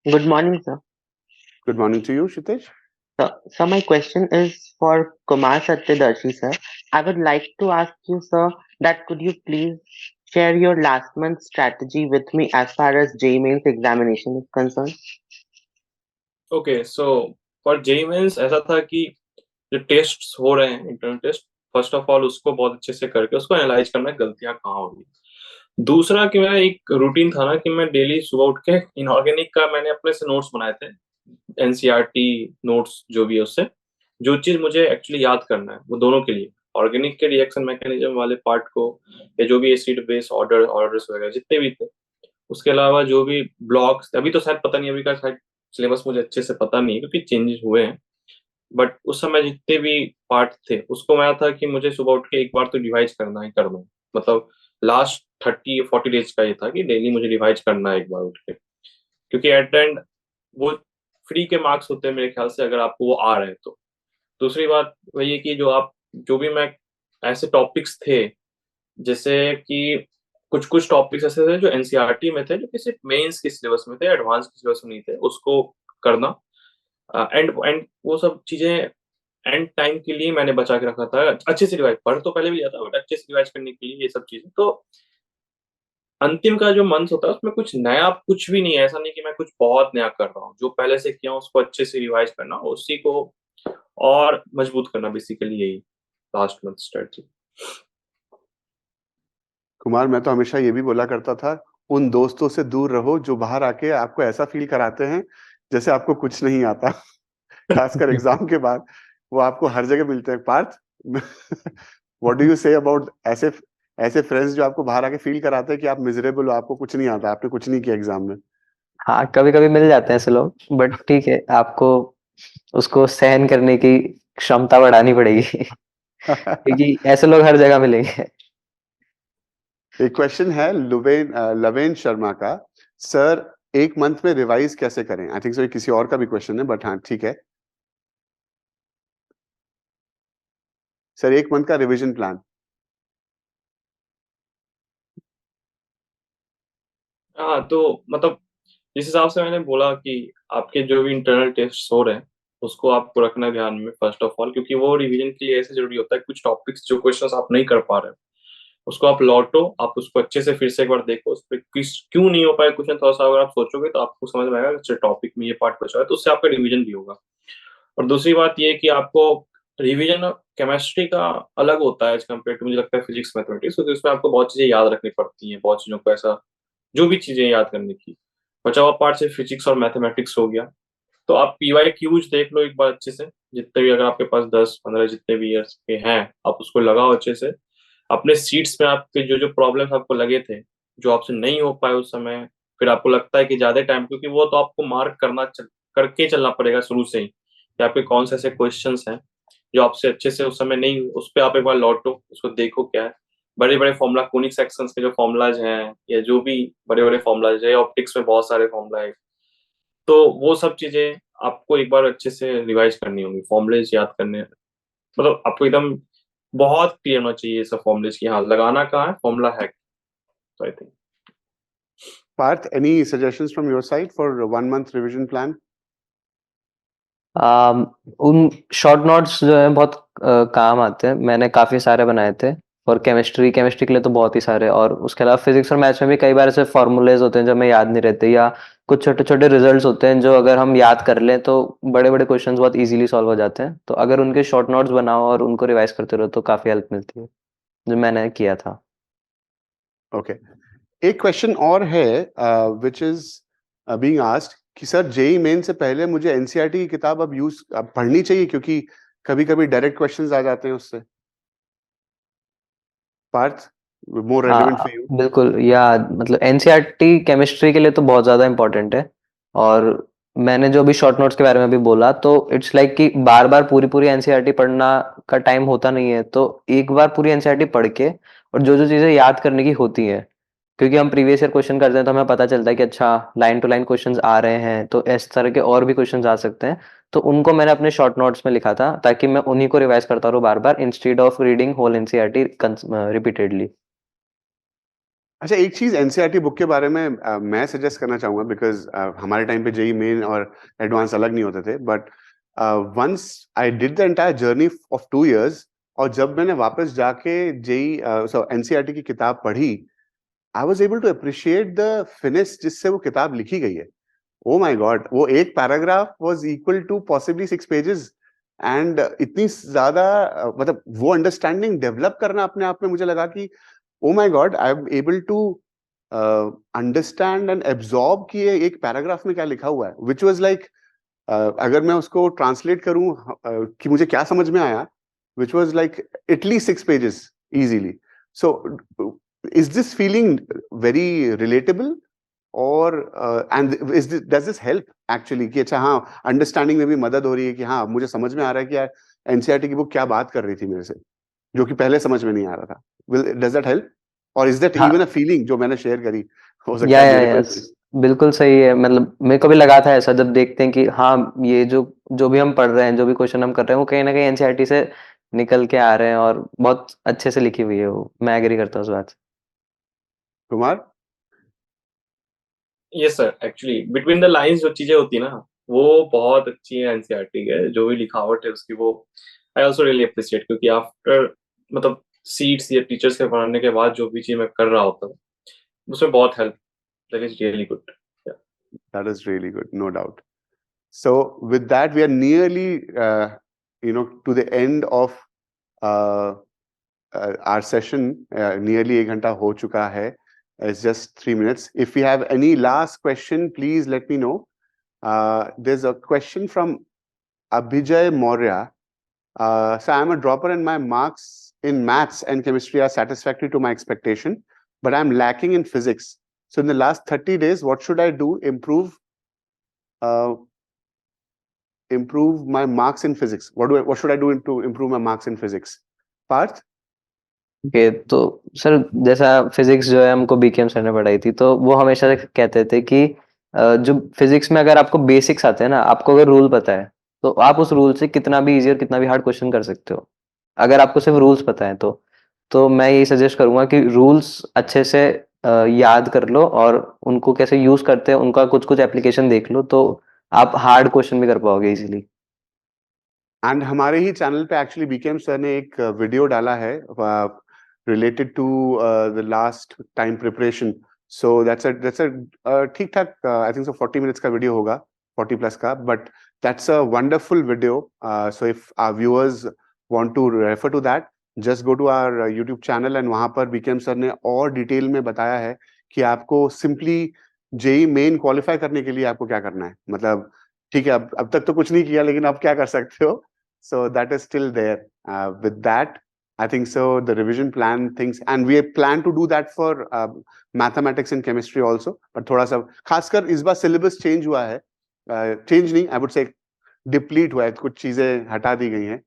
Speaker 6: Good morning sir.
Speaker 1: Good morning to you, Kshitij.
Speaker 6: So my question is for Kumar Satyadarshi, sir. I would like to ask you, sir, that could you please share your last month's strategy with me as far as JEE Mains examination is concerned?
Speaker 3: Okay so for JEE Mains ऐसा था कि जो टेस्ट हो रहे हैं internal test, first of all उसको बहुत अच्छे से करके उसको एनालाइज करना है गलतियां कहाँ हो रही। दूसरा कि मेरा एक रूटीन था ना कि मैं डेली सुबह उठ के इनऑर्गेनिक का मैंने अपने से नोट्स बनाए थे, एनसीईआरटी नोट्स जो भी है उससे जो चीज मुझे एक्चुअली याद करना है वो दोनों के लिए, ऑर्गेनिक के रिएक्शन मैकेनिज्म वाले पार्ट को या जो भी एसिड बेस ऑर्डर्स वगैरह जितने भी थे, उसके अलावा जो भी ब्लॉक्स अभी तो शायद पता नहीं, अभी का शायद सिलेबस मुझे अच्छे से पता नहीं है क्योंकि चेंजेस हुए हैं, बट उस समय जितने भी पार्ट थे उसको मैं था कि मुझे सुबह उठ के एक बार तो रिवाइज करना ही करना है। मतलब लास्ट 30-40 डेज का ये था कि डेली मुझे रिवाइज करना है एक बार उठ के, क्योंकि एट द एंड वो फ्री के मार्क्स होते हैं मेरे ख्याल से अगर आपको वो आ रहे हैं तो। दूसरी बात वही है कि जो भी मैं ऐसे टॉपिक्स थे जैसे कि कुछ कुछ टॉपिक्स ऐसे थे जो एनसीईआरटी में थे जो कि सिर्फ मेंस के सिलेबस में थे, एडवांस के सिलेबस में नहीं थे, उसको करना एंड एंड वो सब चीजें एंड टाइम के लिए मैंने बचा के रखा था, अच्छे से रिवाइज पढ़ तो पहले भी लिया था बट अच्छे से रिवाइज करने के लिए ये सब चीजें। तो अंतिम का जो मंथ होता है उसमें कुछ नया कुछ भी नहीं है, ऐसा नहीं कि मैं कुछ बहुत नया कर रहा हूँ, जो पहले से किया हूँ उसको अच्छे से रिवाइज करना, उसी को और मजबूत करना, बेसिकली यही लास्ट मंथ स्ट्रेटजी।
Speaker 1: कुमार, मैं तो हमेशा ये भी बोला करता था, उन दोस्तों से दूर रहो जो बाहर आके आपको ऐसा फील कराते हैं जैसे आपको कुछ नहीं आता। खासकर एग्जाम के बाद वो आपको हर जगह मिलते हैं। Parth, what do you say about ऐसे ऐसे फ्रेंड्स जो आपको बाहर आके फील कराते हैं कि आप मिजरेबल हो, आपको कुछ नहीं आता, आपने कुछ नहीं किया एग्जाम में?
Speaker 2: हाँ, कभी कभी मिल जाते हैं ऐसे लोग, बट ठीक है, आपको उसको सहन करने की क्षमता बढ़ानी पड़ेगी। क्योंकि ऐसे लोग हर जगह मिलेंगे।
Speaker 1: एक क्वेश्चन है लवेन शर्मा का, सर एक मंथ में रिवाइज कैसे करें? आई थिंक सो ये किसी और का भी क्वेश्चन है, बट हाँ ठीक है सर, एक मंथ का रिवीजन प्लान।
Speaker 3: हाँ तो मतलब जिस हिसाब से मैंने बोला कि आपके जो भी इंटरनल टेस्ट हो रहे हैं उसको आपको रखना है ध्यान में फर्स्ट ऑफ ऑल, क्योंकि वो रिवीजन के लिए ऐसे जरूरी होता है। कुछ टॉपिक्स जो क्वेश्चंस आप नहीं कर पा रहे हो उसको आप लौटो, आप उसको अच्छे से फिर से एक बार देखो, उस पर किस क्यों नहीं हो पाया क्वेश्चन, थोड़ा सा अगर आप सोचोगे तो आपको समझ में आएगा अच्छा टॉपिक में ये पार्ट बचा है, तो उससे आपका रिवीजन भी होगा। और दूसरी बात ये कि आपको रिवीजन केमिस्ट्री का अलग होता है एज कम्पेयर टू मुझे लगता है फिजिक्स मैथमेटिक्स, क्योंकि उसमें आपको बहुत चीजें याद रखनी पड़ती हैं, बहुत चीजों को ऐसा जो भी चीजें याद करने की। बचा हुआ पार्ट से फिजिक्स और मैथमेटिक्स हो गया, तो आप पीवाई क्यूज देख लो एक बार अच्छे से, जितने भी अगर आपके पास 10-15 जितने भी ईयर्स के हैं आप उसको लगाओ अच्छे से। अपने सीट्स में आपके जो जो प्रॉब्लम्स आपको लगे थे जो आपसे नहीं हो पाए उस समय, फिर आपको लगता है कि ज्यादा टाइम, क्योंकि वो तो आपको मार्क करके चलना पड़ेगा शुरू से ही कि आपके कौन से ऐसे क्वेश्चंस हैं जो आपसे अच्छे से उस समय नहीं, उस पर आप एक बार लौटो, उसको देखो क्या है। बड़े बड़े फॉर्मूला कोनिक सेक्शंस के जो फॉर्मूलाज हैं या जो भी बड़े बड़े फॉर्मूलाज है, ऑप्टिक्स में बहुत सारे फॉर्मूला है, तो वो सब चीजें आपको एक बार अच्छे से रिवाइज करनी होंगी, फॉर्मूलेज याद करने, मतलब आपको एकदम बहुत क्लियर होना चाहिए ये सब फॉर्मूलेज की हाँ लगाना कहाँ है, फॉर्मूला है। तो I think
Speaker 1: Parth, any suggestions from your side for 1 month revision plan?
Speaker 2: उन शॉर्ट नोट्स जो है बहुत काम आते हैं, मैंने काफी सारे बनाए थे। और केमिस्ट्री के लिए तो बहुत ही सारे, और उसके अलावा फिजिक्स और मैथ्स में भी कई बार ऐसे फॉर्मूलेज होते हैं जो हमें याद नहीं रहते, या कुछ छोटे छोटे रिजल्ट्स होते हैं जो अगर हम याद कर लें तो बड़े बड़े क्वेश्चंस बहुत इजीली सॉल्व हो जाते हैं। तो अगर उनके शॉर्ट नोट्स बनाओ और उनको रिवाइज करते रहो तो काफी हेल्प मिलती है, जो मैंने किया था।
Speaker 1: ओके, एक क्वेश्चन और है विच इज बीइंग आस्क्ड कि सर जेई मेन से पहले मुझे एनसीईआरटी की किताब अब पढ़नी चाहिए, क्योंकि कभी कभी डायरेक्ट क्वेश्चंस आ जाते हैं उससे। पार्थ, मोर रेलेवेंट फॉर यू।
Speaker 2: बिल्कुल, या मतलब एनसीईआरटी केमिस्ट्री के लिए तो बहुत ज़्यादा इम्पोर्टेंट है। और मैंने जो भी शॉर्ट नोट्स के बारे में भी बोला, तो इट्स लाइक कि बार बार पूरी पूरी एनसीईआरटी पढ़ना का टाइम होता नहीं है, तो एक बार पूरी एनसीईआरटी पढ़ के और जो जो चीज़ें याद करने की होती हैं, क्योंकि हम प्रीवियस ईयर क्वेश्चन करते हैं तो हमें पता चलता है कि अच्छा लाइन टू लाइन क्वेश्चंस आ रहे हैं, तो इस तरह के और भी क्वेश्चंस आ सकते हैं। तो उनको मैंने अपने शॉर्ट नोट्स में लिखा था ताकि मैं उन्हीं को रिवाइज करता रहूँ बार बार, instead of reading whole NCERT repeatedly.
Speaker 1: अच्छा, एक चीज एनसीईआरटी बुक के बारे में मैं सजेस्ट करना चाहूंगा, बिकॉज हमारे टाइम पे जेई मेन और एडवांस अलग नहीं होते थे, but once I did the entire journey of 2 years, और जब मैंने वापस जाके NCERT की किताब पढ़ी, I was able to appreciate the finesse जिससे वो किताब लिखी गई है. Oh my God, वो एक paragraph was equal to possibly 6 pages. And इतनी ज्यादा मतलब वो अंडरस्टैंडिंग डेवलप करना अपने आप में मुझे लगा कि oh my God, I am able to understand and absorb कि ये एक पैराग्राफ में क्या लिखा हुआ है, विच वाज लाइक अगर मैं उसको ट्रांसलेट करूं कि मुझे क्या समझ में आया, which was like at least 6 pages easily. So is this feeling very relatable, or and does this help actually कि अच्छा हाँ अंडरस्टैंडिंग में भी मदद हो रही है कि हाँ मुझे समझ में आ रहा है कि यार एनसीईआरटी की बुक क्या बात कर रही थी मेरे से, जो कि पहले समझ में नहीं आ रहा था. Does that help, or is that even a feeling जो मैंने शेयर करी, हो सकता है मेरे को
Speaker 2: बिल्कुल सही है. मतलब मेरे को भी लगा था ऐसा, जब देखते हैं कि हाँ ये जो भी हम पढ़ रहे हैं, जो भी क्वेश्चन हम कर रहे हैं, वो कहीं ना कहीं एनसीईआरटी से निकल के आ रहे हैं और बहुत अच्छे से लिखी हुई है वो. मैं एग्री करता हूँ उस बात से.
Speaker 1: Kumar?
Speaker 3: Yes sir, actually between the lines जो चीजें होती है ना, वो बहुत अच्छी है एनसीईआरटी के, जो भी लिखावट है उसकी, वो आई आल्सो रियली अप्रिशिएट. क्योंकि आफ्टर मतलब सीट्स या टीचर्स के पढ़ाने के बाद जो भी चीज मैं कर रहा होता हूँ, उसमें बहुत help. That is really good.
Speaker 1: That is really good, no doubt. So with that, we are nearly, to the end of our session. Nearly 1 घंटा हो चुका है. It's just 3 minutes. If you have any last question, please let me know. There's a question from Abhijay Maurya. So I'm a dropper and my marks in maths and chemistry are satisfactory to my expectation, but I'm lacking in physics. So in the last 30 days, what should I do? Improve my marks in physics. What should I do to improve my marks in physics? Parth?
Speaker 2: Okay, तो सर जैसा फिजिक्स जो है हमको बीकेएम सर ने पढ़ाई थी, तो वो हमेशा से कहते थे कि जो फिजिक्स में अगर आपको बेसिक्स आते हैं ना, आपको अगर रूल पता है, तो आप उस रूल से कितना भी इजी और कितना भी हार्ड क्वेश्चन कर सकते हो, अगर आपको सिर्फ रूल्स पता है. तो मैं यही सजेस्ट करूंगा कि रूल्स अच्छे से याद कर लो और उनको कैसे यूज करते हैं उनका कुछ कुछ एप्लीकेशन देख लो, तो आप हार्ड क्वेश्चन भी कर पाओगे इजीली.
Speaker 1: एंड हमारे ही चैनल पे एक्चुअली बीकेएम सर ने एक वीडियो डाला है related to the last time preparation. So that's a ठीक ठाक I think so 40 minutes का वीडियो होगा, 40 plus का, but that's a wonderful video. So if our viewers want to refer to that, just go to our YouTube channel and वहाँ पर बीकेएम सर ने और डिटेल में बताया है कि आपको सिंपली जेई मेन क्वालिफाई करने के लिए आपको क्या करना है. मतलब ठीक है, अब तक तो कुछ नहीं किया, लेकिन अब क्या कर सकते हो. So that is still there. With that, I think so the revision plan things, and we plan to do that for mathematics and chemistry also. But थोड़ा सा खासकर इस बार syllabus change हुआ है, change नहीं, I would say deplete हुआ है, कुछ चीजें हटा दी गई हैं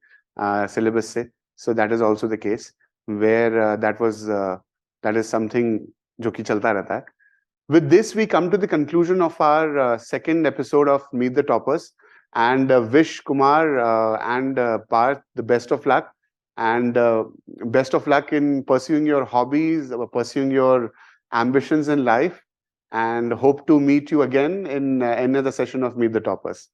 Speaker 1: syllabus से. So that is also the case where that is something जो कि चलता रहता है. With this, we come to the conclusion of our second episode of Meet the Toppers, and wish Kumar and Parth the best of luck, and best of luck in pursuing your hobbies, pursuing your ambitions in life, and hope to meet you again in another session of Meet the Toppers.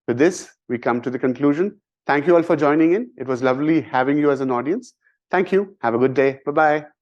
Speaker 1: With this, we come to the conclusion. Thank you all for joining in. It was lovely having you as an audience. Thank you. Have a good day. Bye-bye.